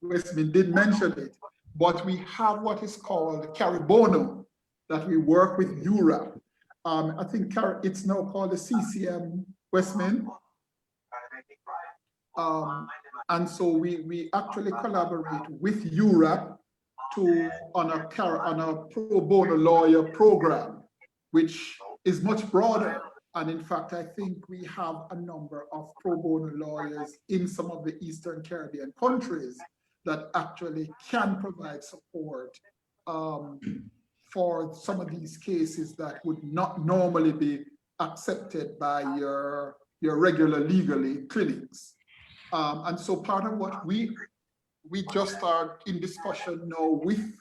Westmin did mention it, but we have what is called Caribono that we work with Europe. I think it's now called the CCM Westmin. And so we actually collaborate with Europe on a pro bono lawyer program, which is much broader. And in fact, I think we have a number of pro bono lawyers in some of the Eastern Caribbean countries that actually can provide support for some of these cases that would not normally be accepted by your regular legal aid clinics. And so part of what we just are in discussion now with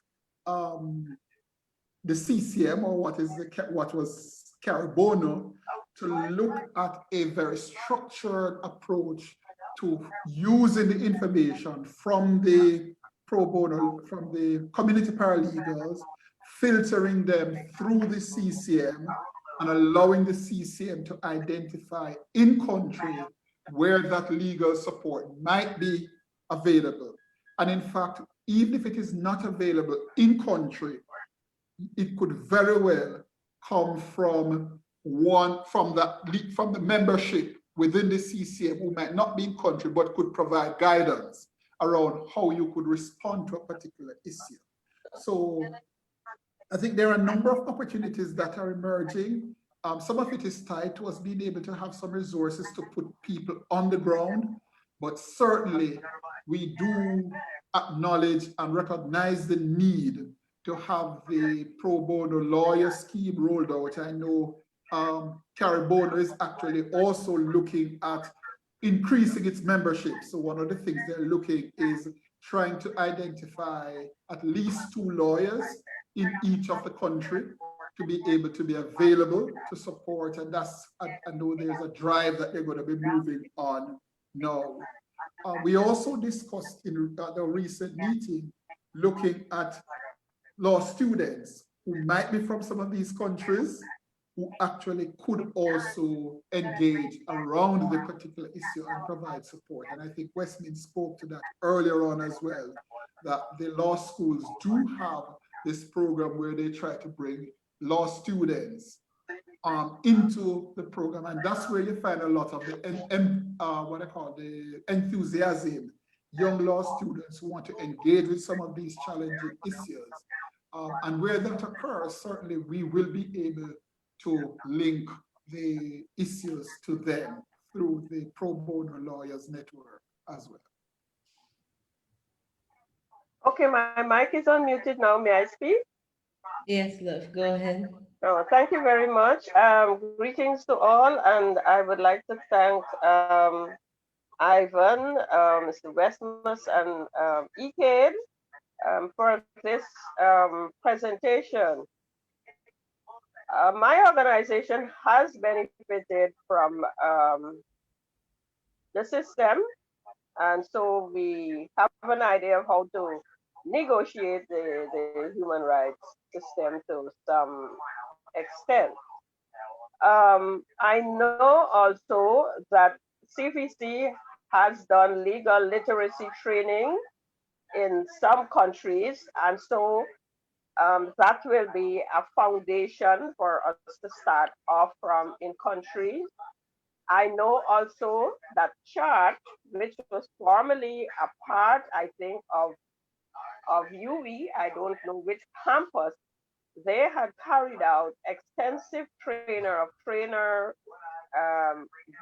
the CCM, or what was Caribono, to look at a very structured approach to using the information from the pro bono, from the community paralegals, filtering them through the CCM and allowing the CCM to identify in country where that legal support might be available. And in fact, even if it is not available in country, it could very well come from the membership within the CCM who might not be in country but could provide guidance around how you could respond to a particular issue. So I think there are a number of opportunities that are emerging. Some of it is tied to us being able to have some resources to put people on the ground, but certainly we do acknowledge and recognize the need to have the pro bono lawyer scheme rolled out. I know Caribono is actually also looking at increasing its membership. So one of the things they're looking is trying to identify at least 2 lawyers in each of the country to be able to be available to support. And that's, I know there's a drive that they're going to be moving on now. We also discussed in the recent meeting looking at law students who might be from some of these countries who actually could also engage around the particular issue and provide support. And I think Westmin spoke to that earlier on as well, that the law schools do have this program where they try to bring law students into the program. And that's where you find a lot of the, what I call the enthusiasm young law students who want to engage with some of these challenging issues. And where that occurs, certainly we will be able to link the issues to them through the pro bono lawyers network as well. Okay, my mic is unmuted now. May I speak? Yes, love, go ahead. Oh, thank you very much. Greetings to all, and I would like to thank Ivan, Mr. Westmus, and ECADE for this presentation. My organization has benefited from the system, and so we have an idea of how to negotiate the human rights system to some extent. I know also that CVC has done legal literacy training in some countries, and so that will be a foundation for us to start off from in countries. I know also that CHART, which was formerly a part, I think, of UWI, I don't know which campus, they had carried out extensive trainer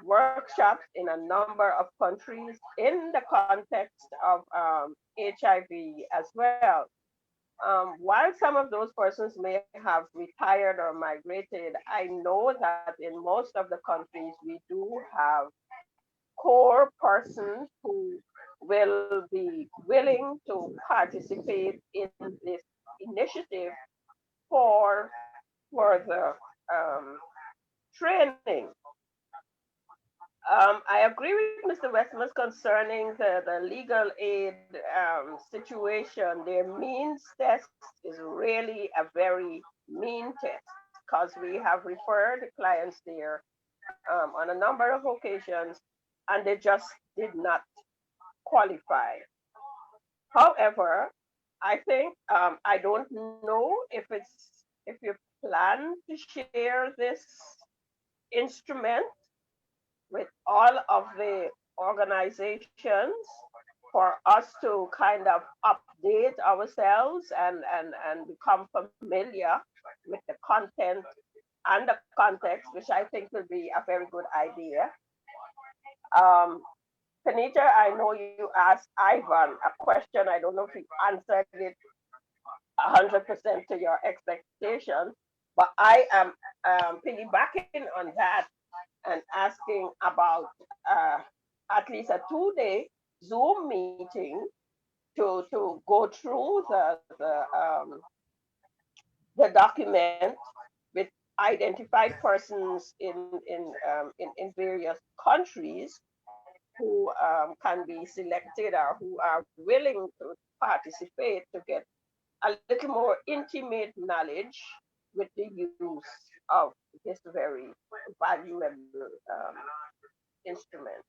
workshops in a number of countries in the context of HIV as well. While some of those persons may have retired or migrated, I know that in most of the countries we do have core persons who will be willing to participate in this initiative for further training. I agree with Mr. Westmus concerning the legal aid situation. Their means test is really a very mean test because we have referred clients there on a number of occasions and they just did not qualify. However, I think I don't know if you plan to share this instrument with all of the organizations for us to kind of update ourselves and become familiar with the content and the context, which I think will be a very good idea. Kenita, I know you asked Ivan a question. I don't know if he answered it 100% to your expectations, but I am piggybacking on that and asking about at least a 2-day Zoom meeting to go through the document with identified persons in various countries who can be selected or who are willing to participate to get a little more intimate knowledge with the use of this very valuable instrument.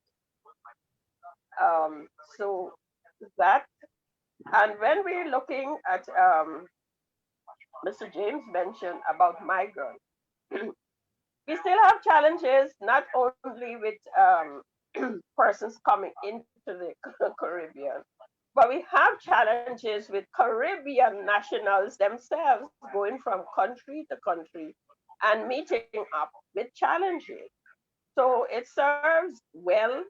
So that, and when we're looking at Mr. James mentioned about migrants, we still have challenges not only with persons coming into the Caribbean, but we have challenges with Caribbean nationals themselves going from country to country and meeting up with challenges. So it serves well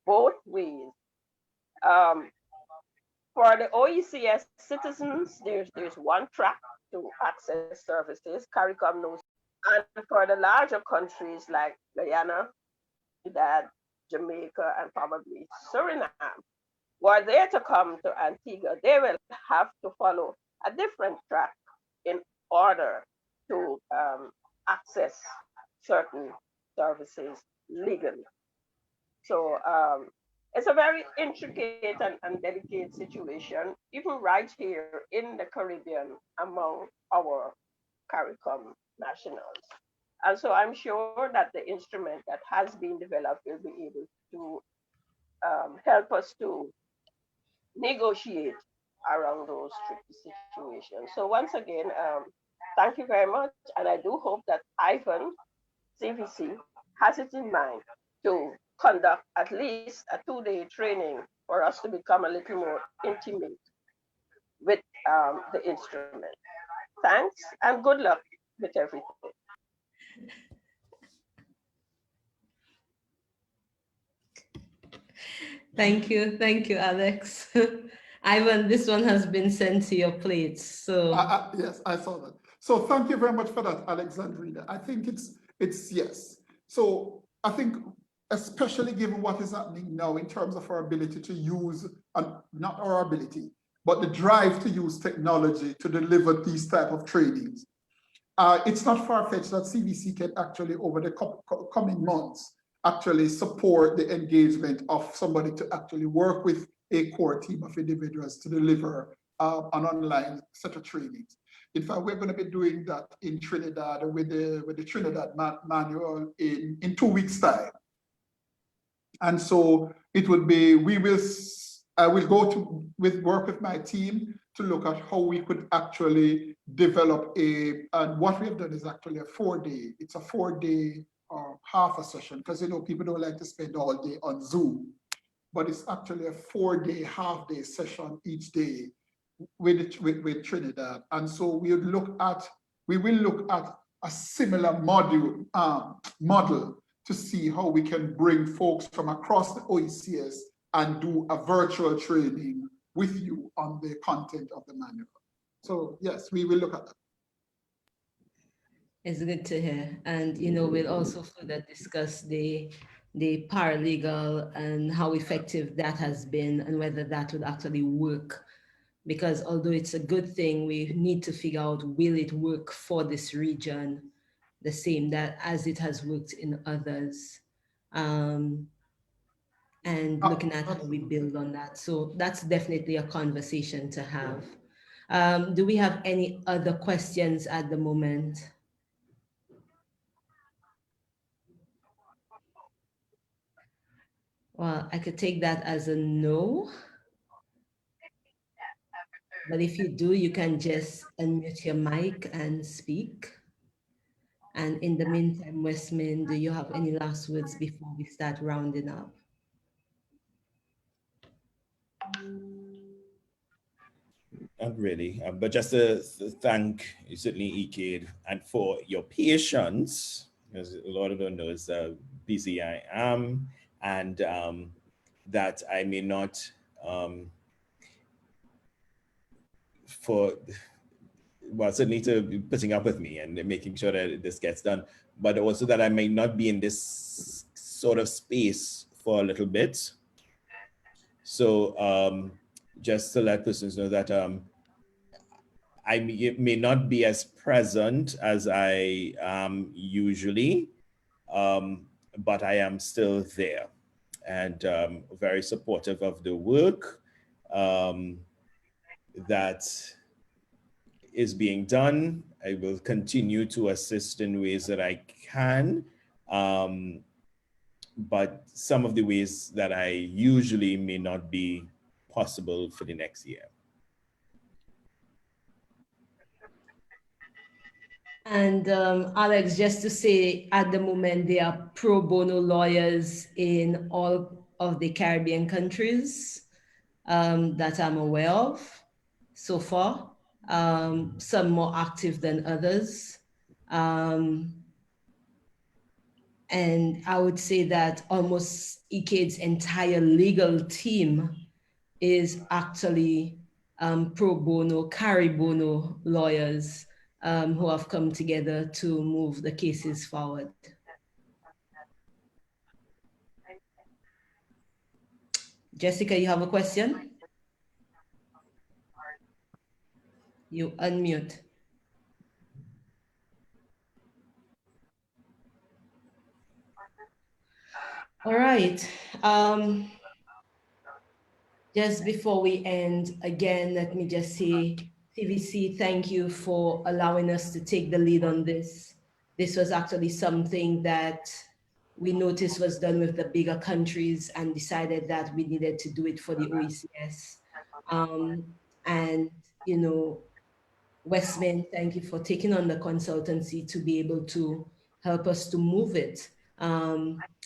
both ways. For the OECS citizens, there's one track to access services, CARICOM knows. And for the larger countries like Guyana, Trinidad, Jamaica, and probably Suriname, were they to come to Antigua, they will have to follow a different track in order to access certain services legally. So it's a very intricate and delicate situation, even right here in the Caribbean among our CARICOM nationals. And so I'm sure that the instrument that has been developed will be able to help us to negotiate around those tricky situations. So once again, thank you very much. And I do hope that Ivan, CVC, has it in mind to conduct at least a 2-day training for us to become a little more intimate with the instrument. Thanks and good luck with everything. Thank you, Alex. Ivan, this one has been sent to your plate, so. Yes, I saw that. So thank you very much for that, Alexandrina. I think it's yes. So I think, especially given what is happening now in terms of our ability to use, not our ability, but the drive to use technology to deliver these type of trainings. It's not far-fetched that CVC can actually, over the coming months, actually support the engagement of somebody to actually work with a core team of individuals to deliver an online set of trainings. In fact, we're going to be doing that in Trinidad with the Trinidad manual in 2 weeks' time. And so it would be, I will go to work with my team to look at how we could actually develop and what we have done is actually a 4-day, it's a 4-day or half a session, because people don't like to spend all day on Zoom, but it's actually a 4-day, half-day session each day with Trinidad. And so we will look at a similar model to see how we can bring folks from across the OECS and do a virtual training with you on the content of the manual. So yes, we will look at that. It's good to hear. And, we'll also further discuss the paralegal and how effective that has been and whether that would actually work. Because although it's a good thing, we need to figure out, will it work for this region the same that as it has worked in others? And looking at how we build on that. So that's definitely a conversation to have. Do we have any other questions at the moment? Well, I could take that as a no. But if you do, you can just unmute your mic and speak. And in the meantime, Westmin, do you have any last words before we start rounding up? Not really, but just to thank certainly ECADE and for your patience, because a lot of them know how busy I am, and that I may not certainly to be putting up with me and making sure that this gets done, but also that I may not be in this sort of space for a little bit. So just to let persons know that I may not be as present as I am usually, but I am still there and very supportive of the work that is being done. I will continue to assist in ways that I can, but some of the ways that I usually may not be possible for the next year. And Alex, just to say, at the moment, there are pro bono lawyers in all of the Caribbean countries that I'm aware of so far, some more active than others. And I would say that almost ECADE's entire legal team is actually pro bono, cari bono lawyers who have come together to move the cases forward. Jessica, you have a question? You unmute. All right. Just before we end, again, let me just say, CVC, thank you for allowing us to take the lead on this. This was actually something that we noticed was done with the bigger countries and decided that we needed to do it for the OECS. And, Westmin, thank you for taking on the consultancy to be able to help us to move it.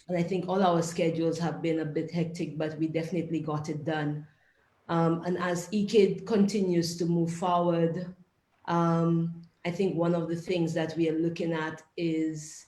And I think all our schedules have been a bit hectic, but we definitely got it done. And as ECADE continues to move forward, I think one of the things that we are looking at is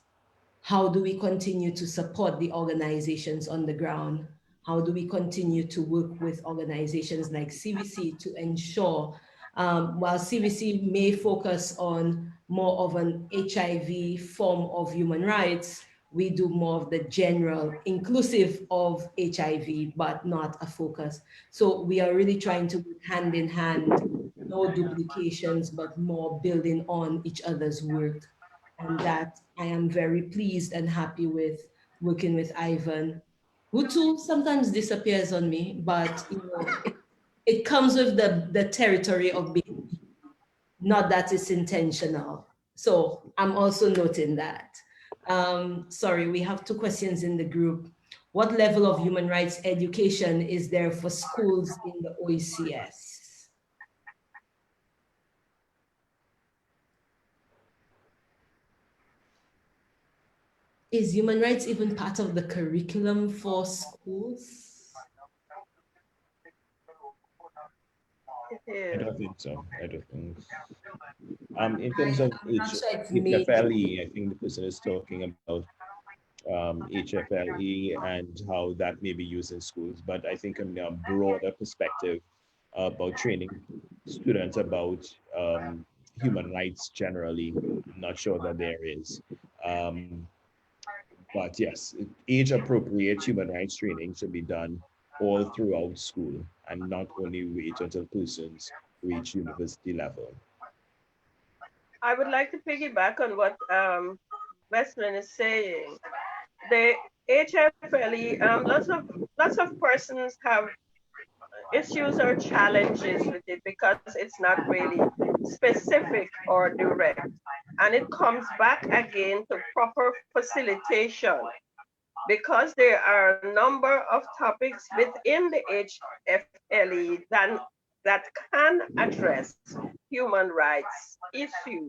how do we continue to support the organizations on the ground? How do we continue to work with organizations like CVC to ensure, while CVC may focus on more of an HIV form of human rights, we do more of the general, inclusive of HIV, but not a focus. So we are really trying to work hand in hand, no duplications, but more building on each other's work. And that I am very pleased and happy with working with Ivan, who too sometimes disappears on me, but you know, it comes with the territory of being, not that it's intentional. So I'm also noting that. Sorry, we have two questions in the group. What level of human rights education is there for schools in the OECS? Is human rights even part of the curriculum for schools? I don't think so. I don't think. In terms of I'm not sure it's HFLE, I think the person is talking about HFLE and how that may be used in schools. But I think in a broader perspective about training students about human rights generally, I'm not sure that there is. But yes, age-appropriate human rights training should be done all throughout school and not only wait until persons reach university level. I would like to piggyback on what Westman is saying. The HFLE, lots of persons have issues or challenges with it because it's not really specific or direct. And it comes back again to proper facilitation because there are a number of topics within the HFLE that can address human rights issues.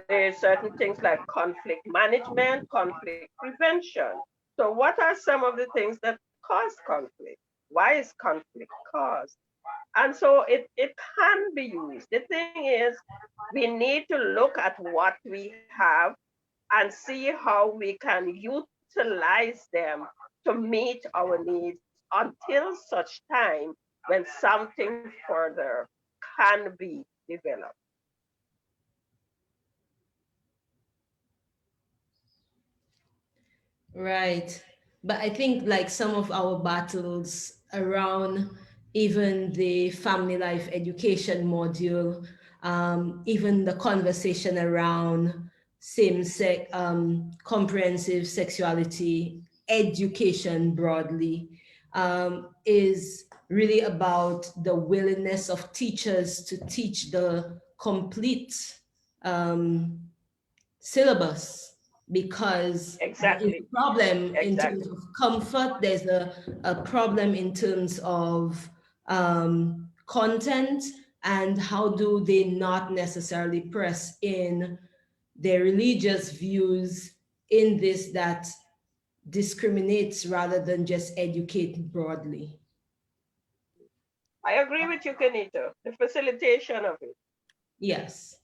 There's certain things like conflict management, conflict prevention. So what are some of the things that cause conflict? Why is conflict caused? And so it can be used. The thing is, we need to look at what we have and see how we can utilize them to meet our needs until such time when something further can be developed. Right. But I think like some of our battles around even the family life education module, even the conversation around same-sex, comprehensive sexuality education broadly, is really about the willingness of teachers to teach the complete syllabus, because there is a problem in terms of comfort, there's a problem in terms of content, and how do they not necessarily press in their religious views in this that discriminates rather than just educate broadly. I agree with you, Kenita, the facilitation of it. Yes.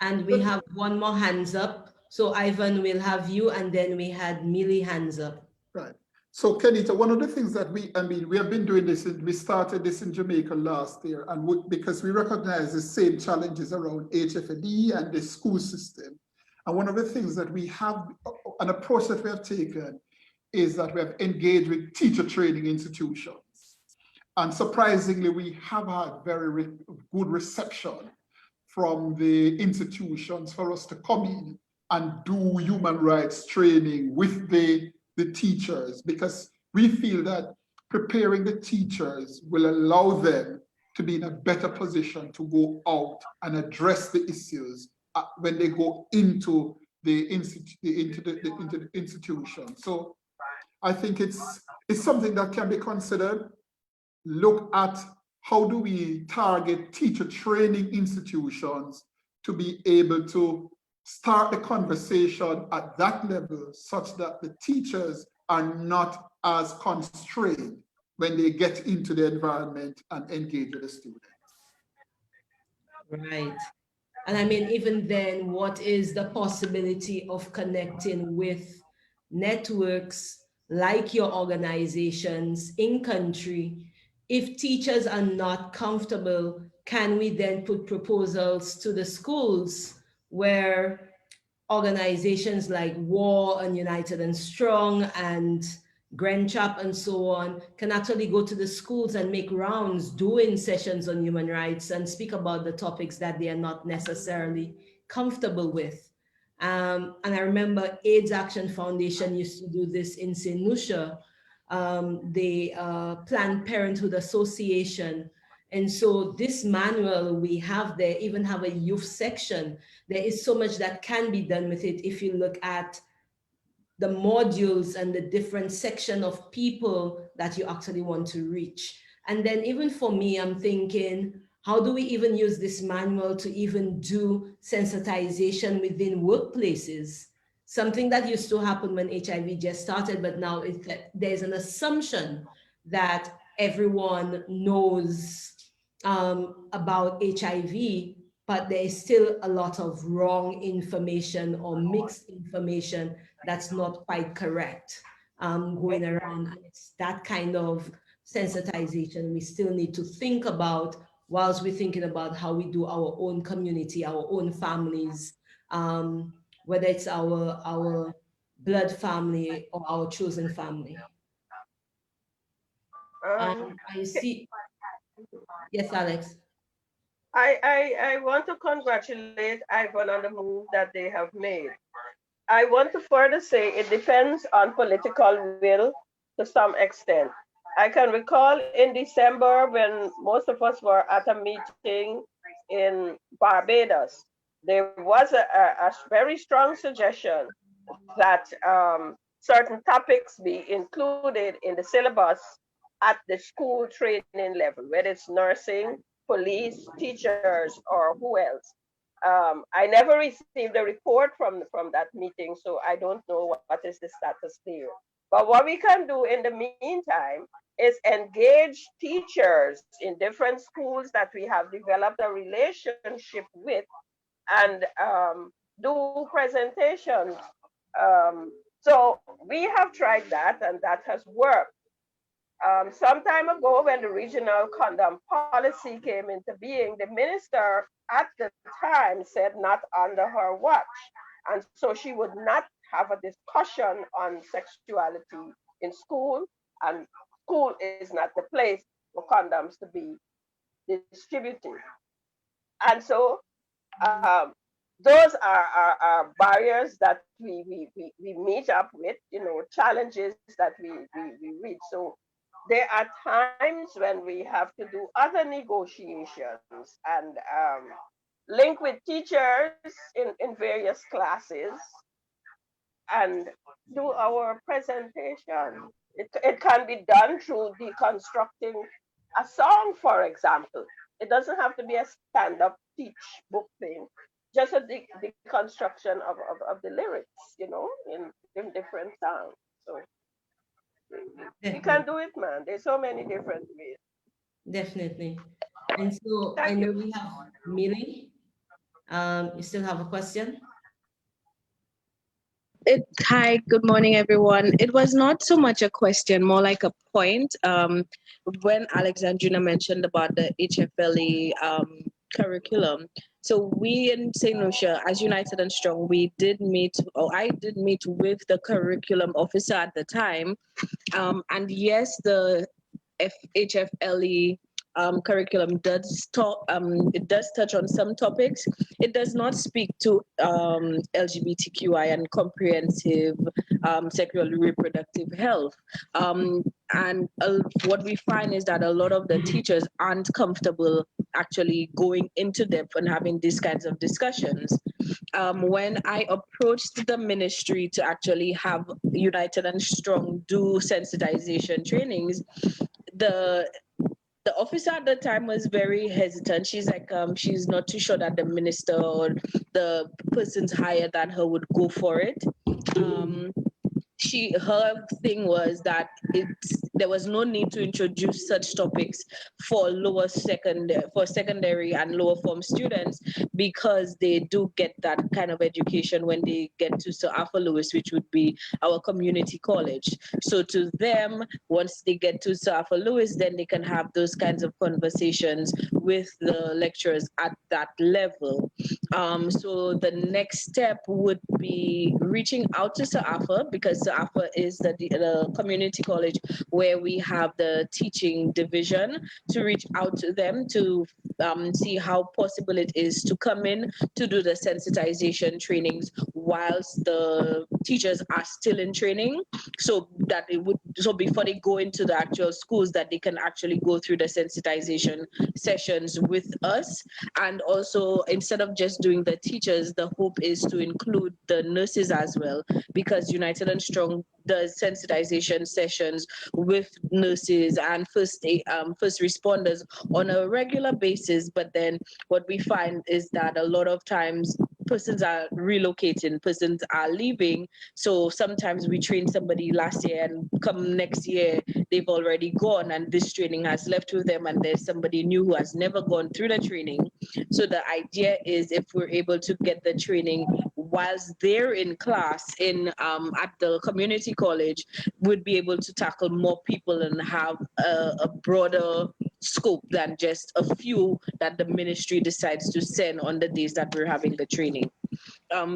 And we have one more hands up. So Ivan, will have you, and then we had Millie hands up. Right. So Kenita, one of the things that we have been doing this, we started this in Jamaica last year, and because we recognize the same challenges around HFD and the school system. And one of the things that we have, an approach that we have taken, is that we have engaged with teacher training institutions. And surprisingly, we have had very good reception from the institutions for us to come in and do human rights training with the teachers, because we feel that preparing the teachers will allow them to be in a better position to go out and address the issues when they go into the institution. So I think it's something that can be considered. Look at how do we target teacher training institutions to be able to start the conversation at that level, such that the teachers are not as constrained when they get into the environment and engage with the students. Right. And I mean, even then, what is the possibility of connecting with networks like your organizations in country? If teachers are not comfortable, can we then put proposals to the schools where organizations like WAR and United and Strong and Grenchap and so on can actually go to the schools and make rounds doing sessions on human rights and speak about the topics that they are not necessarily comfortable with. And I remember AIDS Action Foundation used to do this in St. Lucia, the Planned Parenthood Association. And so this manual we have there even have a youth section. There is so much that can be done with it if you look at the modules and the different section of people that you actually want to reach. And then even for me, I'm thinking, how do we even use this manual to even do sensitization within workplaces? Something that used to happen when HIV just started, but now there's an assumption that everyone knows about HIV, but there is still a lot of wrong information or mixed information that's not quite correct going around. And it's that kind of sensitization we still need to think about whilst we're thinking about how we do our own community, our own families, whether it's our blood family or our chosen family. I see. Yes, Alex. I want to congratulate Ivan on the move that they have made. I want to further say it depends on political will to some extent. I can recall in December when most of us were at a meeting in Barbados, there was a very strong suggestion that certain topics be included in the syllabus at the school training level, whether it's nursing, police, teachers, or who else. I never received a report from that meeting, so I don't know what is the status there. But what we can do in the meantime is engage teachers in different schools that we have developed a relationship with and do presentations. So we have tried that and that has worked. Some time ago, when the regional condom policy came into being, the minister at the time said not under her watch. And so she would not have a discussion on sexuality in school, and school is not the place for condoms to be distributed. And so those are barriers that we meet up with, challenges that we reach. So there are times when we have to do other negotiations and link with teachers in various classes and do our presentation. It can be done through deconstructing a song, for example. It doesn't have to be a stand-up teach book thing, just a deconstruction of the lyrics, in different sounds. So you can do it, man. There's so many different ways. Definitely. And so I know we have Millie. You still have a question? Hi, good morning, everyone. It was not so much a question, more like a point. When Alexandrina mentioned about the HFLE curriculum, so we in St. Lucia, as United and Strong, I did meet with the curriculum officer at the time. And yes, the HFLE curriculum does touch on some topics. It does not speak to LGBTQI and comprehensive sexual reproductive health. And what we find is that a lot of the teachers aren't comfortable actually going into depth and having these kinds of discussions. When I approached the ministry to actually have United and Strong do sensitization trainings, the officer at the time was very hesitant. She's like, she's not too sure that the minister or the persons higher than her would go for it. her thing was that there was no need to introduce such topics for secondary and lower form students, because they do get that kind of education when they get to Sir Arthur Lewis, which would be our community college. So to them, once they get to Sir Arthur Lewis, then they can have those kinds of conversations with the lecturers at that level. So the next step would be reaching out to Sir Arthur, because Sir Arthur is the community college where we have the teaching division, to reach out to them to see how possible it is to come in to do the sensitization trainings whilst the teachers are still in training, so that before they go into the actual schools, that they can actually go through the sensitization sessions with us. And also, instead of just doing the teachers, the hope is to include the nurses as well, because United and Strong does sensitization sessions with nurses and first responders on a regular basis. But then what we find is that a lot of times persons are relocating, persons are leaving. So sometimes we train somebody last year and come next year, they've already gone and this training has left with them, and there's somebody new who has never gone through the training. So the idea is, if we're able to get the training whilst they're in class at the community college, we'd be able to tackle more people and have a broader scope than just a few that the ministry decides to send on the days that we're having the training.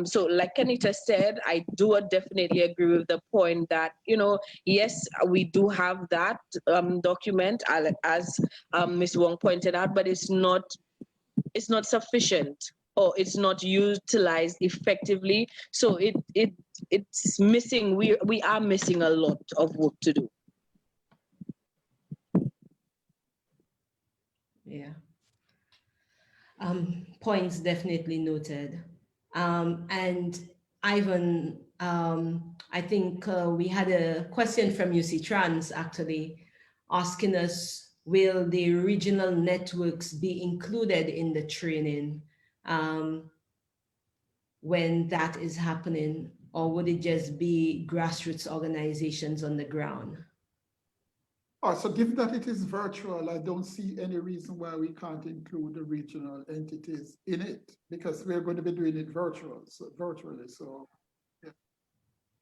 So like Kenita said, I do definitely agree with the point that, yes, we do have that document, as Ms. Wong pointed out, but it's not sufficient, or it's not utilized effectively. So it's missing. We are missing a lot of work to do. Yeah. Points definitely noted. And Ivan, I think we had a question from UC Trans actually asking us, will the regional networks be included in the training when that is happening, or would it just be grassroots organizations on the ground? So given that it is virtual, I don't see any reason why we can't include the regional entities in it, because we're going to be doing it virtually. So yeah.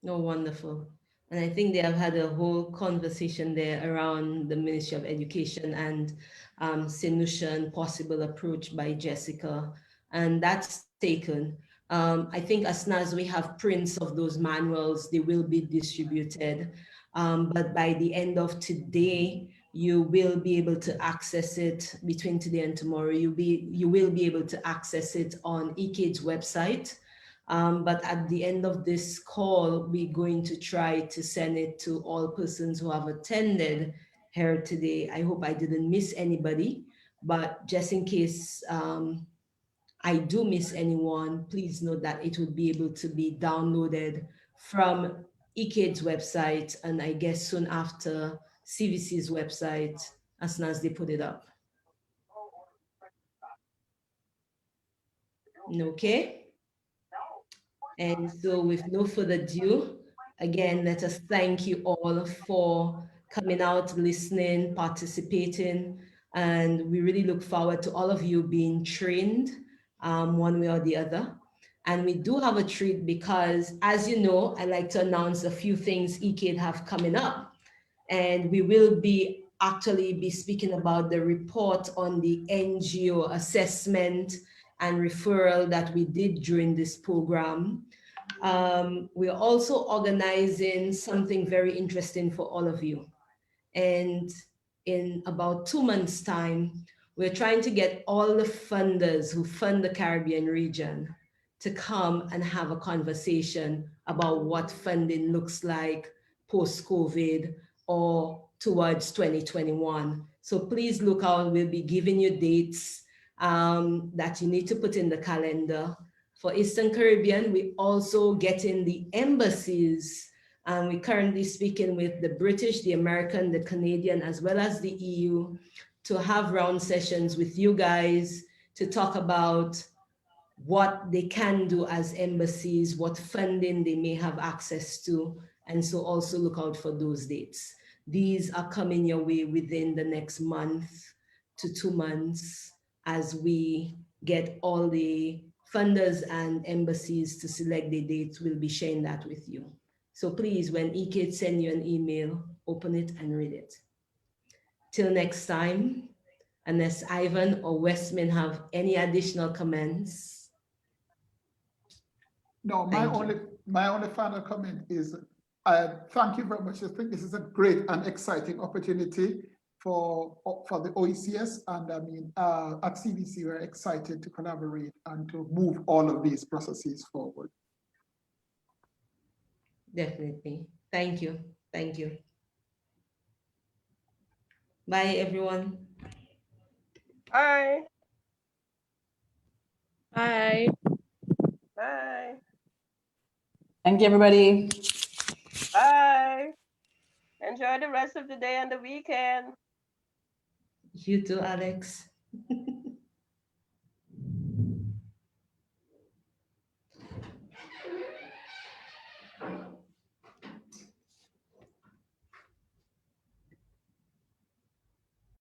Oh, wonderful. And I think they have had a whole conversation there around the Ministry of Education and Sinushan possible approach by Jessica, and that's taken. I think as soon as we have prints of those manuals, they will be distributed. But by the end of today, you will be able to access it. Between today and tomorrow, you will be able to access it on ECADE's website. But at the end of this call, we're going to try to send it to all persons who have attended here today. I hope I didn't miss anybody, but just in case I do miss anyone, please note that it would be able to be downloaded from ECADE's website, and I guess soon after CVC's website, as soon as they put it up. Okay. And so with no further ado, again, let us thank you all for coming out, listening, participating, and we really look forward to all of you being trained one way or the other. And we do have a treat because, as you know, I like to announce a few things ECADE have coming up. And we will be speaking about the report on the NGO assessment and referral that we did during this program. We're also organizing something very interesting for all of you. And in about 2 months' time, we're trying to get all the funders who fund the Caribbean region to come and have a conversation about what funding looks like post-COVID or towards 2021. So please look out. We'll be giving you dates that you need to put in the calendar. For Eastern Caribbean, we also get in the embassies, and we're currently speaking with the British, the American, the Canadian, as well as the EU, to have round sessions with you guys to talk about what they can do as embassies, what funding they may have access to, And so also look out for those dates. These are coming your way within the next month to 2 months as we get all the funders and embassies to select the dates. We'll be sharing that with you. So please, when ECADE send you an email, open it and read it. Till next time, unless Ivan or Westmin have any additional comments. No, my only final comment is thank you very much. I think this is a great and exciting opportunity for the OECS, and I mean at CDC we're excited to collaborate and to move all of these processes forward. Definitely. Thank you. Thank you. Bye, everyone. Bye. Bye. Bye. Thank you, everybody. Bye. Enjoy the rest of the day and the weekend. You too, Alex.